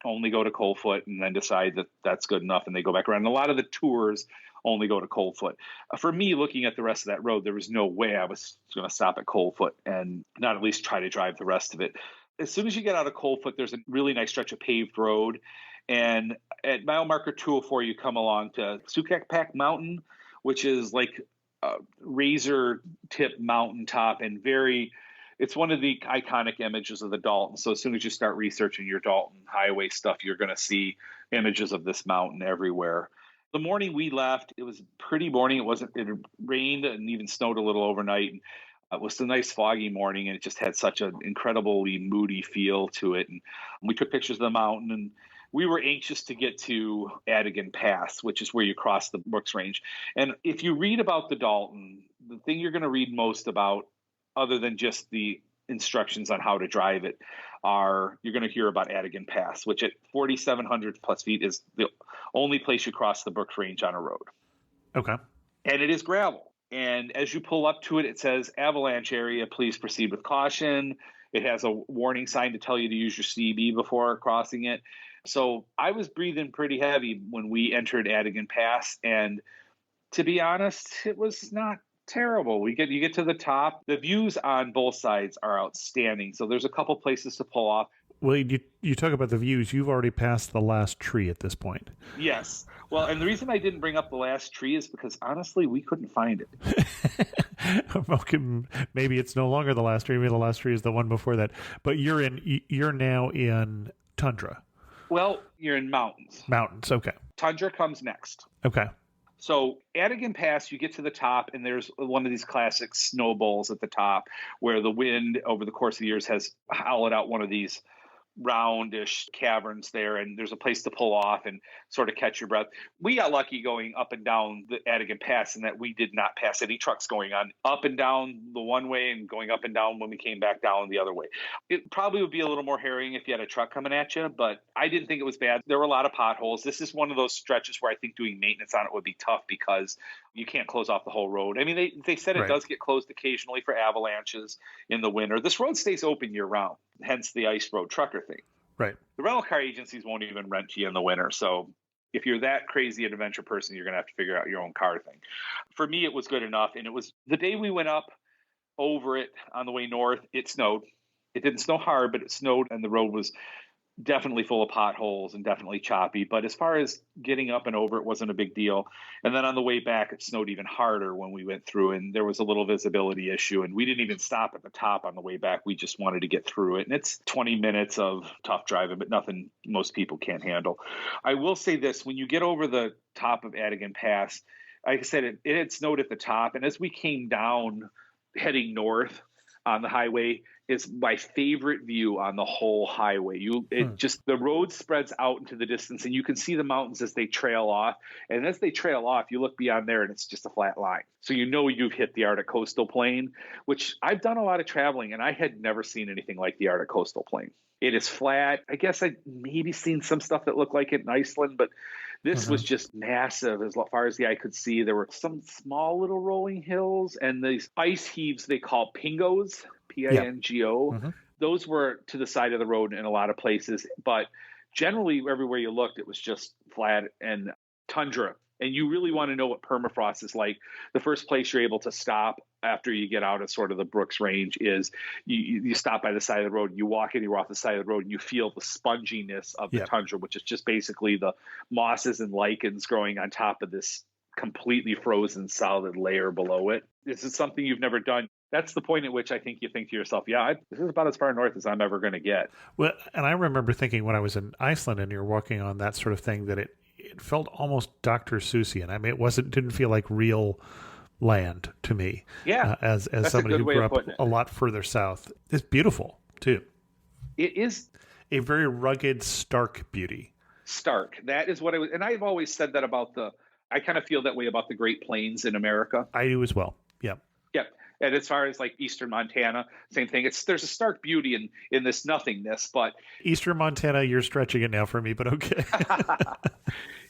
S3: only go to Cold Foot and then decide that that's good enough and they go back around. And a lot of the tours only go to Cold Foot. For me, looking at the rest of that road, there was no way I was going to stop at Cold Foot and not at least try to drive the rest of it. As soon as you get out of Cold Foot, there's a really nice stretch of paved road. And at mile marker 204, you come along to Sukakpak Mountain, which is like a razor tip mountaintop and it's one of the iconic images of the Dalton. So as soon as you start researching your Dalton Highway stuff, you're going to see images of this mountain everywhere. The morning we left, it was a pretty morning. It rained and even snowed a little overnight. It was a nice foggy morning, and it just had such an incredibly moody feel to it. And we took pictures of the mountain, and we were anxious to get to Adigan Pass, which is where you cross the Brooks Range. And if you read about the Dalton, the thing you're going to read most about, other than just the instructions on how to drive it, you're going to hear about Adigan Pass, which at 4,700 plus feet is the only place you cross the Brooks Range on a road.
S1: Okay.
S3: And it is gravel. And as you pull up to it, it says avalanche area, please proceed with caution. It has a warning sign to tell you to use your CB before crossing it. So I was breathing pretty heavy when we entered Adigan Pass. And to be honest, it was not terrible. You get to the top. The views on both sides are outstanding. So there's a couple places to pull off.
S1: Well, you talk about the views. You've already passed the last tree at this point.
S3: Yes. Well, and the reason I didn't bring up the last tree is because honestly, we couldn't find it.
S1: Okay, maybe it's no longer the last tree. Maybe the last tree is the one before that. But you're now in tundra.
S3: Well, you're in mountains.
S1: Mountains. Okay.
S3: Tundra comes next.
S1: Okay.
S3: So Adigan Pass, you get to the top, and there's one of these classic snowballs at the top where the wind over the course of the years has hollowed out one of these roundish caverns there, and there's a place to pull off and sort of catch your breath. We got lucky going up and down the Adigan Pass in that we did not pass any trucks going on up and down the one way and going up and down when we came back down the other way. It probably would be a little more harrowing if you had a truck coming at you, but I didn't think it was bad. There were a lot of potholes. This is one of those stretches where I think doing maintenance on it would be tough because you can't close off the whole road. I mean, they said it does get closed occasionally for avalanches in the winter. This road stays open year round, hence the ice road trucker thing.
S1: Right.
S3: The rental car agencies won't even rent to you in the winter. So if you're that crazy an adventure person, you're going to have to figure out your own car thing. For me, it was good enough. And it was the day we went up over it on the way north, it snowed. It didn't snow hard, but it snowed, and the road was definitely full of potholes and definitely choppy. But as far as getting up and over, it wasn't a big deal. And then on the way back, it snowed even harder when we went through, and there was a little visibility issue. And we didn't even stop at the top on the way back. We just wanted to get through it. And it's 20 minutes of tough driving, but nothing most people can't handle. I will say this, when you get over the top of Adigan Pass, like I said, it had snowed at the top. And as we came down heading north on the highway,
S7: is my favorite view on the whole highway. Just the road spreads out into the distance, and you can see the mountains as they trail off. And as they trail off, you look beyond there, and it's just a flat line. So you know you've hit the Arctic Coastal Plain, which I've done a lot of traveling, and I had never seen anything like the Arctic Coastal Plain. It is flat. I guess I'd maybe seen some stuff that looked like it in Iceland, but this was just massive as far as the eye could see. There were some small little rolling hills and these ice heaves they call pingos, Pingo.
S1: Mm-hmm.
S7: Those were to the side of the road in a lot of places, but generally everywhere you looked, it was just flat and tundra. And you really want to know what permafrost is like. The first place you're able to stop after you get out of sort of the Brooks Range is you stop by the side of the road, and you walk in, you're off the side of the road, and you feel the sponginess of the tundra, which is just basically the mosses and lichens growing on top of this completely frozen solid layer below it. This is something you've never done. That's the point at which I think you think to yourself, this is about as far north as I'm ever going to get.
S8: Well, and I remember thinking when I was in Iceland and you're walking on that sort of thing that it felt almost Dr. Seussian. I mean, didn't feel like real land to me.
S7: Yeah.
S8: As somebody who grew up a lot further south. It's beautiful too.
S7: It is
S8: a very rugged, stark beauty.
S7: Stark. That is what and I've always said that about I kind of feel that way about the Great Plains in America.
S8: I do as well. Yeah.
S7: Yeah. And as far as like Eastern Montana, same thing. There's a stark beauty in this nothingness, but
S8: Eastern Montana, you're stretching it now for me, but okay.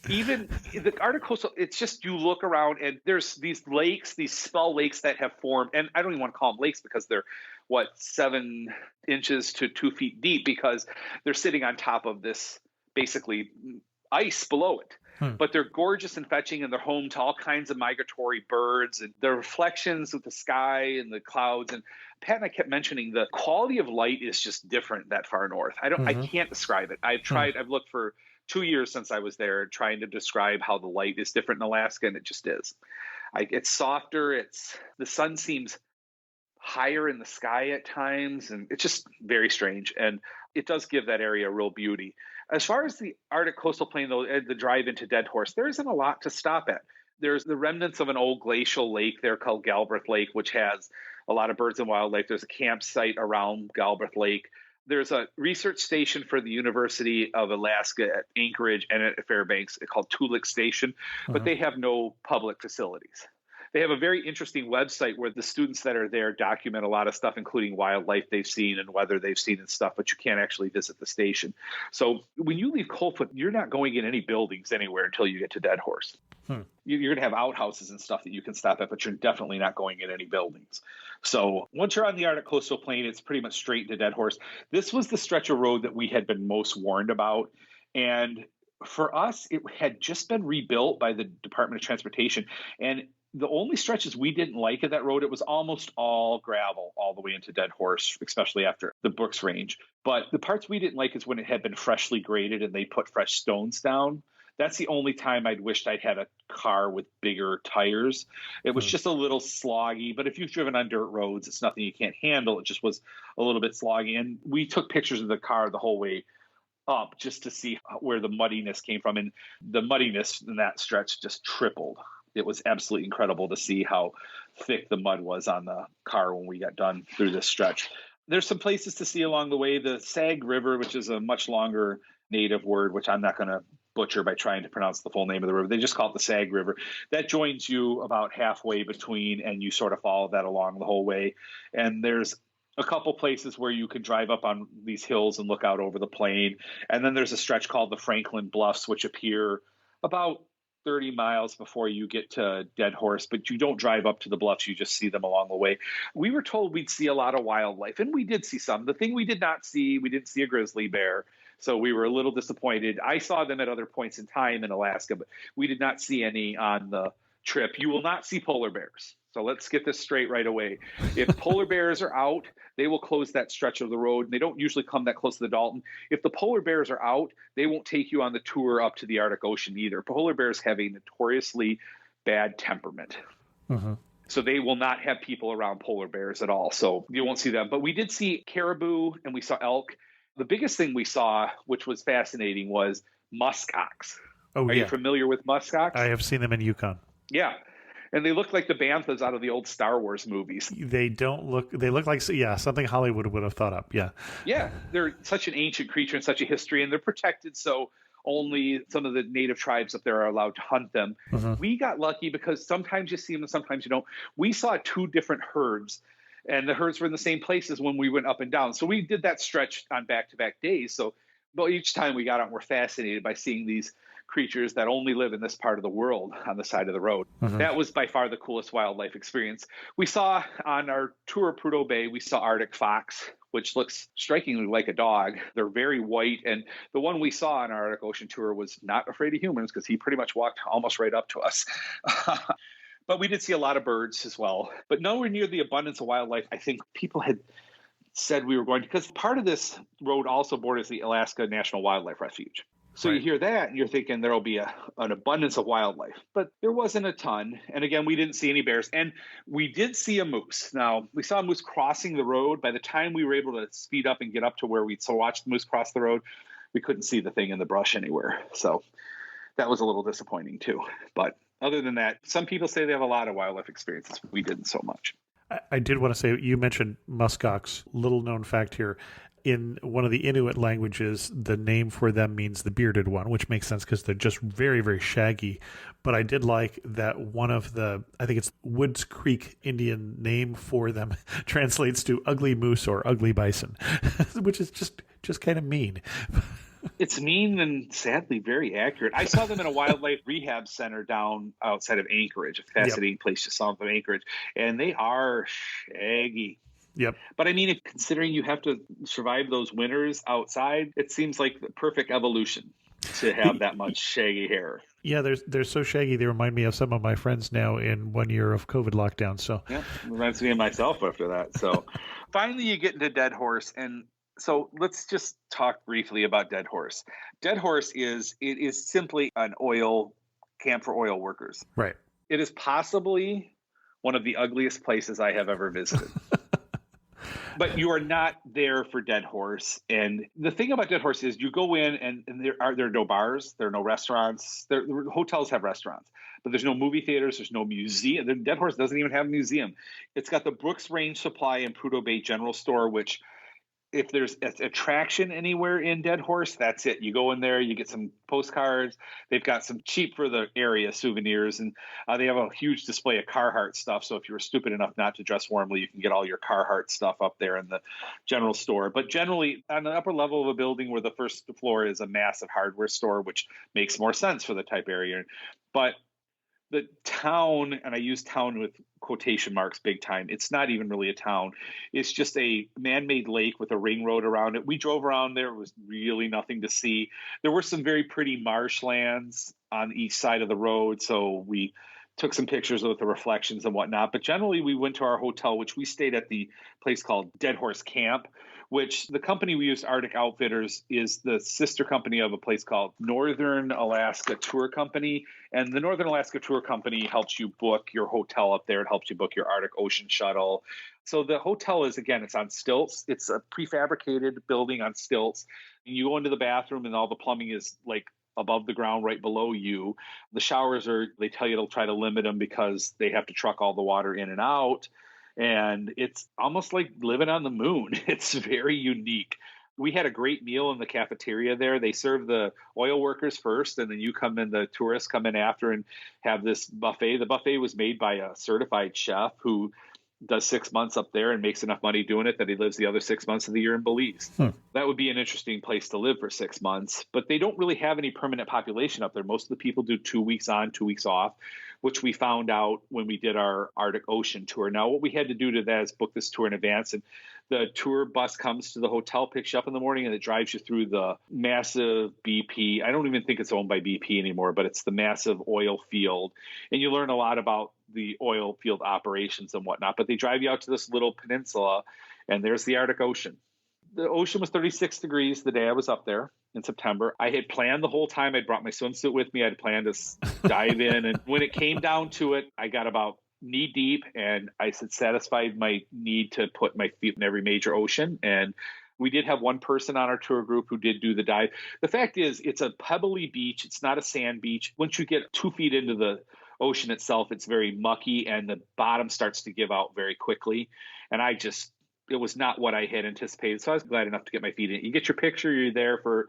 S7: Even the Arctic Coastal, it's just you look around and there's these lakes, these small lakes that have formed, and I don't even want to call them lakes because they're 7 inches to 2 feet deep because they're sitting on top of this basically ice below it. But they're gorgeous and fetching, and they're home to all kinds of migratory birds, and the reflections of the sky and the clouds. And Pat and I kept mentioning the quality of light is just different that far north. I can't describe it. I've tried. I've looked for 2 years since I was there trying to describe how the light is different in Alaska, and it just is. It's softer. The sun seems higher in the sky at times, and it's just very strange. And it does give that area real beauty. As far as the Arctic Coastal Plain, though, the drive into Dead Horse, there isn't a lot to stop at. There's the remnants of an old glacial lake there called Galbraith Lake, which has a lot of birds and wildlife. There's a campsite around Galbraith Lake. There's a research station for the University of Alaska at Anchorage and at Fairbanks called Tulik Station, but they have no public facilities. They have a very interesting website where the students that are there document a lot of stuff, including wildlife they've seen and weather they've seen and stuff, but you can't actually visit the station. So when you leave Coldfoot, you're not going in any buildings anywhere until you get to Dead Horse. You're going to have outhouses and stuff that you can stop at, but you're definitely not going in any buildings. So once you're on the Arctic Coastal Plain, it's pretty much straight into Dead Horse. This was the stretch of road that we had been most warned about. And for us, it had just been rebuilt by the Department of Transportation. And the only stretches we didn't like of that road, it was almost all gravel all the way into Dead Horse, especially after the Brooks Range. But the parts we didn't like is when it had been freshly graded and they put fresh stones down. That's the only time I'd wished I'd had a car with bigger tires. It was just a little sloggy, but if you've driven on dirt roads, it's nothing you can't handle. It just was a little bit sloggy. And we took pictures of the car the whole way up just to see where the muddiness came from. And the muddiness in that stretch just tripled. It was absolutely incredible to see how thick the mud was on the car when we got done through this stretch. There's some places to see along the way. The Sag River, which is a much longer native word, which I'm not going to butcher by trying to pronounce the full name of the river. They just call it the Sag River. That joins you about halfway between, and you sort of follow that along the whole way. And there's a couple places where you can drive up on these hills and look out over the plain. And then there's a stretch called the Franklin Bluffs, which appear about 30 miles before you get to Dead Horse, but you don't drive up to the bluffs. You just see them along the way. We were told we'd see a lot of wildlife, and we did see some. The thing we did not see, we didn't see a grizzly bear. So we were a little disappointed. I saw them at other points in time in Alaska, but we did not see any on the trip. You will not see polar bears. So let's get this straight right away. If polar bears are out, they will close that stretch of the road. They don't usually come that close to the Dalton. If the polar bears are out, they won't take you on the tour up to the Arctic Ocean either. Polar bears have a notoriously bad temperament. So they will not have people around polar bears at all. So you won't see them. But we did see caribou and we saw elk. The biggest thing we saw, which was fascinating, was muskox. Are you familiar with muskox?
S8: I have seen them in Yukon.
S7: Yeah. And they look like the banthas out of the old Star Wars movies.
S8: They look like, yeah, something Hollywood would have thought up. Yeah.
S7: Yeah, they're such an ancient creature and such a history, and they're protected, so only some of the native tribes up there are allowed to hunt them. We got lucky because sometimes you see them and sometimes you don't. We saw 2 different herds, and the herds were in the same places when we went up and down. So we did that stretch on back-to-back days. So each time we got out, we're fascinated by seeing these creatures that only live in this part of the world on the side of the road. That was by far the coolest wildlife experience. We saw on our tour of Prudhoe Bay, we saw Arctic fox, which looks strikingly like a dog. They're very white. And the one we saw on our Arctic Ocean tour was not afraid of humans because he pretty much walked almost right up to us. But we did see a lot of birds as well, but nowhere near the abundance of wildlife I think people had said we were going to, because part of this road also borders the Alaska National Wildlife Refuge. So you hear that and you're thinking there'll be an abundance of wildlife, but there wasn't a ton. And again, we didn't see any bears, and we did see a moose. Now, we saw a moose crossing the road. By the time we were able to speed up and get up to where we'd watch the moose cross the road, we couldn't see the thing in the brush anywhere. So that was a little disappointing too. But other than that, some people say they have a lot of wildlife experiences. We didn't so much.
S8: I did want to say, you mentioned muskox. Little known fact here. In one of the Inuit languages, the name for them means the bearded one, which makes sense because they're just very, very shaggy. But I did like that one of the, I think it's Woods Creek Indian name for them translates to ugly moose or ugly bison, which is just kind of mean.
S7: It's mean and sadly very accurate. I saw them in a wildlife rehab center down outside of Anchorage, a fascinating place just south of Anchorage, and they are shaggy.
S8: Yep.
S7: But I mean, considering you have to survive those winters outside, it seems like the perfect evolution to have that much shaggy hair.
S8: Yeah, they're so shaggy. They remind me of some of my friends now in 1 year of COVID lockdown. So
S7: yeah, reminds me of myself after that. So finally, you get into Dead Horse, and so let's just talk briefly about Dead Horse. Dead Horse is simply an oil camp for oil workers.
S8: Right.
S7: It is possibly one of the ugliest places I have ever visited. But you are not there for Dead Horse. And the thing about Dead Horse is you go in and there are no bars, there are no restaurants. Hotels have restaurants, but there's no movie theaters, there's no museum. The Dead Horse doesn't even have a museum. It's got the Brooks Range Supply and Prudhoe Bay General Store, which if there's an attraction anywhere in Dead Horse, that's it. You go in there, you get some postcards. They've got some cheap for the area souvenirs, and they have a huge display of Carhartt stuff. So if you were stupid enough not to dress warmly, you can get all your Carhartt stuff up there in the general store. But generally, on the upper level of a building where the first floor is a massive hardware store, which makes more sense for the type area. But the town, and I use town with quotation marks big time, it's not even really a town. It's just a man-made lake with a ring road around it. We drove around there. It was really nothing to see. There were some very pretty marshlands on each side of the road, so we took some pictures with the reflections and whatnot. But generally, we went to our hotel, which we stayed at the place called Dead Horse Camp, which the company we used, Arctic Outfitters, is the sister company of a place called Northern Alaska Tour Company. And the Northern Alaska Tour Company helps you book your hotel up there. It helps you book your Arctic Ocean shuttle. So the hotel is, again, it's on stilts. It's a prefabricated building on stilts. And you go into the bathroom and all the plumbing is like above the ground right below you. The showers they tell you to try to limit them because they have to truck all the water in and out. And it's almost like living on the moon. It's very unique. We had a great meal in the cafeteria there. They serve the oil workers first, and then the tourists come in after and have this buffet. The buffet was made by a certified chef who does 6 months up there and makes enough money doing it that he lives the other 6 months of the year in Belize. That would be an interesting place to live for 6 months, but they don't really have any permanent population up there. Most of the people do 2 weeks on, 2 weeks off, which we found out when we did our Arctic Ocean tour. Now, what we had to do to that is book this tour in advance, and the tour bus comes to the hotel, picks you up in the morning, and it drives you through the massive BP. I don't even think it's owned by BP anymore, but it's the massive oil field. And you learn a lot about the oil field operations and whatnot. But they drive you out to this little peninsula, and there's the Arctic Ocean. The ocean was 36 degrees the day I was up there in September. I had planned the whole time. I'd brought my swimsuit with me. I'd planned to dive in. And when it came down to it, I got about knee deep, and I satisfied my need to put my feet in every major ocean. And we did have one person on our tour group who did do the dive. The fact is, it's a pebbly beach. It's not a sand beach. Once you get 2 feet into the ocean itself, it's very mucky and the bottom starts to give out very quickly. And it was not what I had anticipated. So I was glad enough to get my feet in. You get your picture, you're there for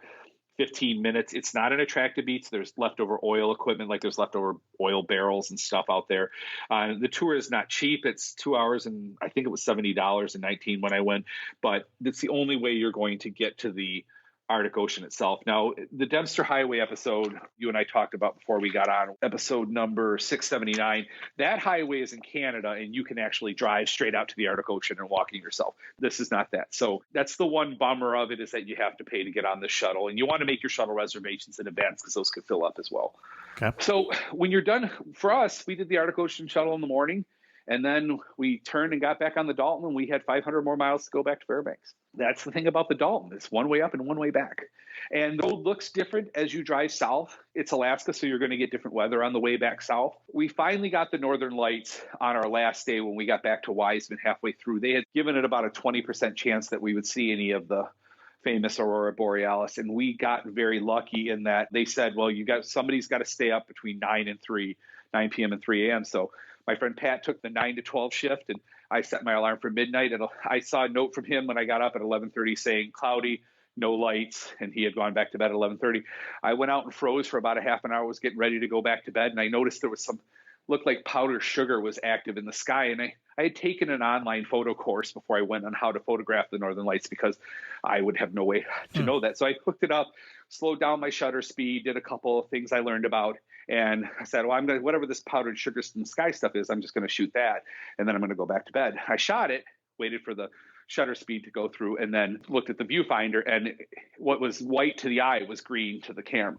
S7: 15 minutes. It's not an attractive beach. There's leftover oil equipment, like there's leftover oil barrels and stuff out there. The tour is not cheap. It's 2 hours and I think it was $70 in 19 when I went, but it's the only way you're going to get to the Arctic Ocean itself. Now, the Dempster Highway episode you and I talked about before we got on, episode number 679, that highway is in Canada and you can actually drive straight out to the Arctic Ocean and walk it yourself. This is not that. So that's the one bummer of it, is that you have to pay to get on the shuttle, and you want to make your shuttle reservations in advance because those could fill up as well.
S8: Okay.
S7: So when you're done, for us, we did the Arctic Ocean shuttle in the morning. And then we turned and got back on the Dalton, and we had 500 more miles to go back to Fairbanks. That's the thing about the Dalton. It's one way up and one way back. And the road looks different as you drive south. It's Alaska, so you're going to get different weather on the way back south. We finally got the Northern Lights on our last day when we got back to Wiseman halfway through. They had given it about a 20% chance that we would see any of the famous Aurora Borealis. And we got very lucky in that they said, well, somebody's got to stay up between 9 p.m. and 3 a.m. So my friend Pat took the 9 to 12 shift, and I set my alarm for midnight. And I saw a note from him when I got up at 11:30 saying cloudy, no lights, and he had gone back to bed at 11:30. I went out and froze for about a half an hour, was getting ready to go back to bed, and I noticed there was looked like powdered sugar was active in the sky. And I had taken an online photo course before I went on how to photograph the Northern Lights because I would have no way to know that. So I hooked it up, slowed down my shutter speed, did a couple of things I learned about. And I said, well, whatever this powdered sugar in the sky stuff is, I'm just going to shoot that. And then I'm going to go back to bed. I shot it, waited for the shutter speed to go through, and then looked at the viewfinder. And what was white to the eye was green to the camera.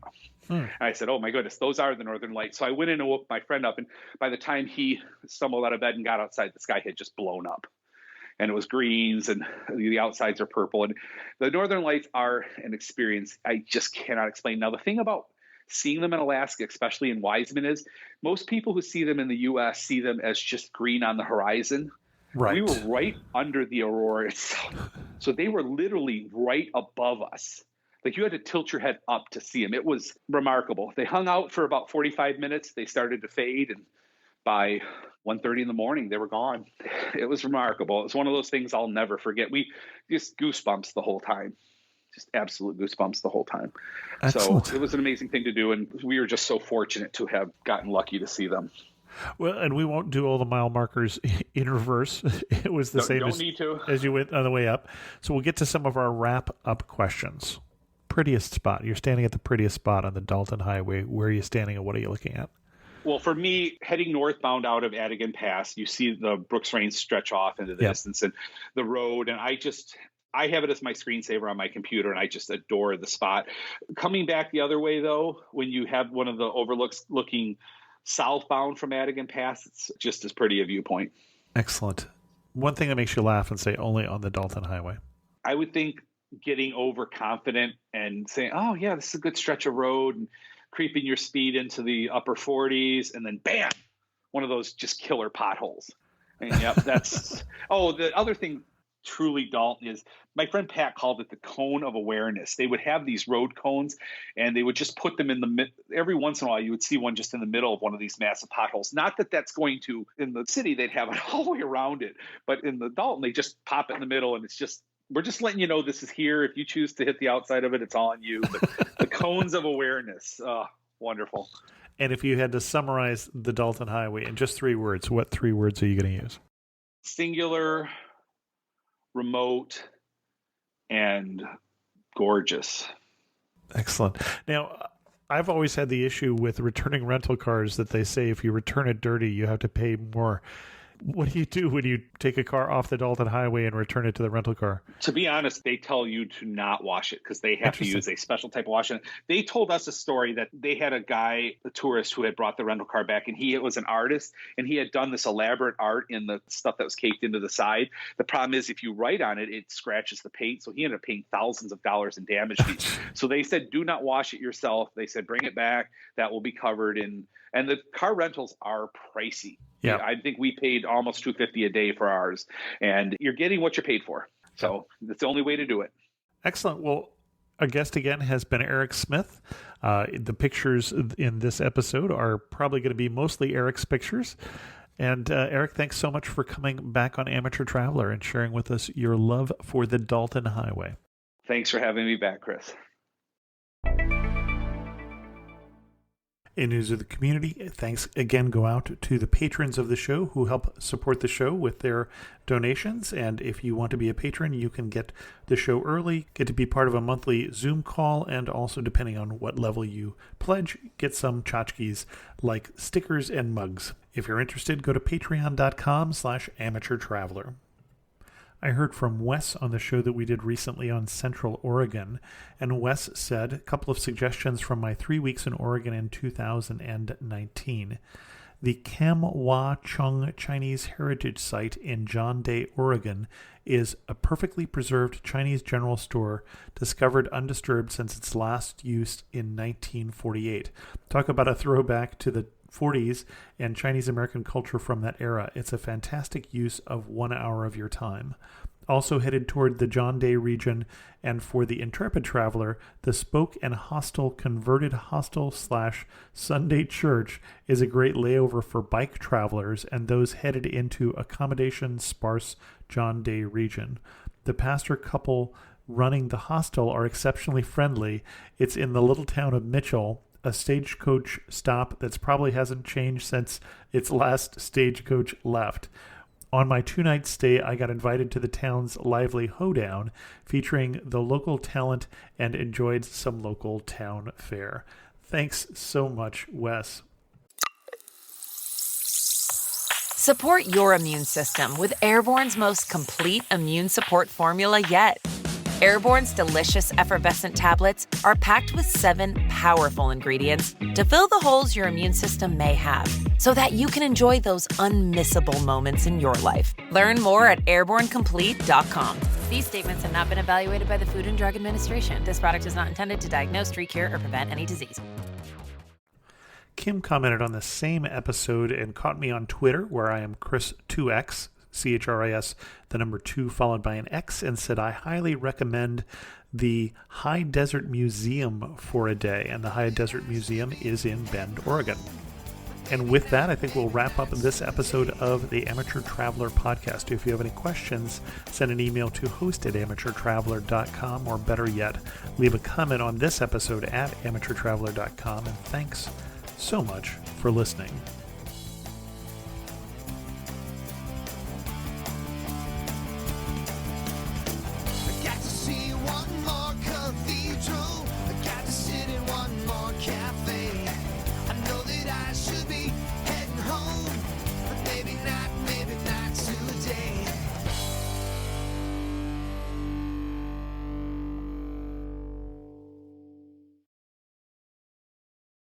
S7: And I said, oh, my goodness, those are the Northern Lights. So I went in and woke my friend up. And by the time he stumbled out of bed and got outside, the sky had just blown up. And it was greens and the outsides are purple. And the Northern Lights are an experience I just cannot explain. Now, the thing about seeing them in Alaska, especially in Wiseman, is most people who see them in the U.S. see them as just green on the horizon.
S8: Right.
S7: We were right under the aurora itself. So they were literally right above us. Like you had to tilt your head up to see them. It was remarkable. They hung out for about 45 minutes. They started to fade, and by 1:30 in the morning, they were gone. It was remarkable. It was one of those things I'll never forget. We just goosebumps the whole time. Just absolute goosebumps the whole time.
S8: Excellent.
S7: So it was an amazing thing to do, and we were just so fortunate to have gotten lucky to see them.
S8: Well, and we won't do all the mile markers in reverse. It was the same as you went on the way up. So we'll get to some of our wrap-up questions. Prettiest spot. You're standing at the prettiest spot on the Dalton Highway. Where are you standing, and what are you looking at?
S7: Well, for me, heading northbound out of Adigan Pass, you see the Brooks Range stretch off into the distance and the road, and I have it as my screensaver on my computer, and I just adore the spot. Coming back the other way, though, when you have one of the overlooks looking southbound from Adigan Pass, it's just as pretty a viewpoint.
S8: Excellent. One thing that makes you laugh and say only on the Dalton Highway.
S7: I would think getting overconfident and saying, oh, yeah, this is a good stretch of road, and creeping your speed into the upper 40s, and then bam, one of those just killer potholes. And yep, that's – oh, the other thing – truly Dalton is, my friend Pat called it the cone of awareness. They would have these road cones, and they would just put them in every once in a while you would see one just in the middle of one of these massive potholes. Not that that's going to, in the city they'd have it all the way around it, but in the Dalton they just pop it in the middle, and it's just, we're just letting you know this is here. If you choose to hit the outside of it, it's all on you. But the cones of awareness, wonderful.
S8: And if you had to summarize the Dalton Highway in just 3 words, what 3 words are you going to use?
S7: Singular, remote, and gorgeous.
S8: Excellent. Now, I've always had the issue with returning rental cars that they say if you return it dirty, you have to pay more. What do you do when you take a car off the Dalton Highway and return it to the rental car?
S7: To be honest, they tell you to not wash it because they have to use a special type of washing. They told us a story that they had a guy, a tourist, who had brought the rental car back, and he was an artist, and he had done this elaborate art in the stuff that was caked into the side. The problem is if you write on it, it scratches the paint. So he ended up paying thousands of dollars in damage fees. So they said, do not wash it yourself. They said, bring it back. That will be covered in. And the car rentals are pricey.
S8: Yeah,
S7: I think we paid almost $250 a day for ours, and you're getting what you paid for. So that's the only way to do it.
S8: Excellent. Well, Our guest again has been Erick Smith. The pictures in this episode are probably going to be mostly Erick's pictures. And Erick, thanks so much for coming back on Amateur Traveler and sharing with us your love for the Dalton Highway.
S7: Thanks for having me back, Chris.
S8: In news of the community, thanks again go out to the patrons of the show who help support the show with their donations. And if you want to be a patron, you can get the show early, get to be part of a monthly Zoom call, and also, depending on what level you pledge, get some tchotchkes like stickers and mugs. If you're interested, go to patreon.com/amateurtraveler. I heard from Wes on the show that we did recently on Central Oregon, and Wes said a couple of suggestions from my 3 weeks in Oregon in 2019. The Kam Wah Chung Chinese Heritage Site in John Day, Oregon, is a perfectly preserved Chinese general store discovered undisturbed since its last use in 1948. Talk about a throwback to the 40s and Chinese American culture from that era. It's a fantastic use of 1 hour of your time. Also headed toward the John Day region, and for the intrepid traveler, the Spoke and Hostel converted hostel/Sunday church is a great layover for bike travelers and those headed into accommodation-sparse John Day region. The pastor couple running the hostel are exceptionally friendly. It's in the little town of Mitchell, a stagecoach stop that's probably hasn't changed since its last stagecoach left. On my 2-night stay, I got invited to the town's lively hoedown, featuring the local talent, and enjoyed some local town fare. Thanks so much, Wes.
S5: Support your immune system with Airborne's most complete immune support formula yet. Airborne's delicious effervescent tablets are packed with 7 powerful ingredients to fill the holes your immune system may have, so that you can enjoy those unmissable moments in your life. Learn more at airbornecomplete.com. These statements have not been evaluated by the Food and Drug Administration. This product is not intended to diagnose, treat, cure, or prevent any disease.
S8: Kim commented on the same episode and caught me on Twitter, where I am Chris2X. CHRIS, the number 2 followed by an X, and said, I highly recommend the High Desert Museum for a day. And the High Desert Museum is in Bend, Oregon. And with that, I think we'll wrap up this episode of the Amateur Traveler podcast. If you have any questions, send an email to host@amateurtraveler.com, or better yet, leave a comment on this episode at amateurtraveler.com. And thanks so much for listening.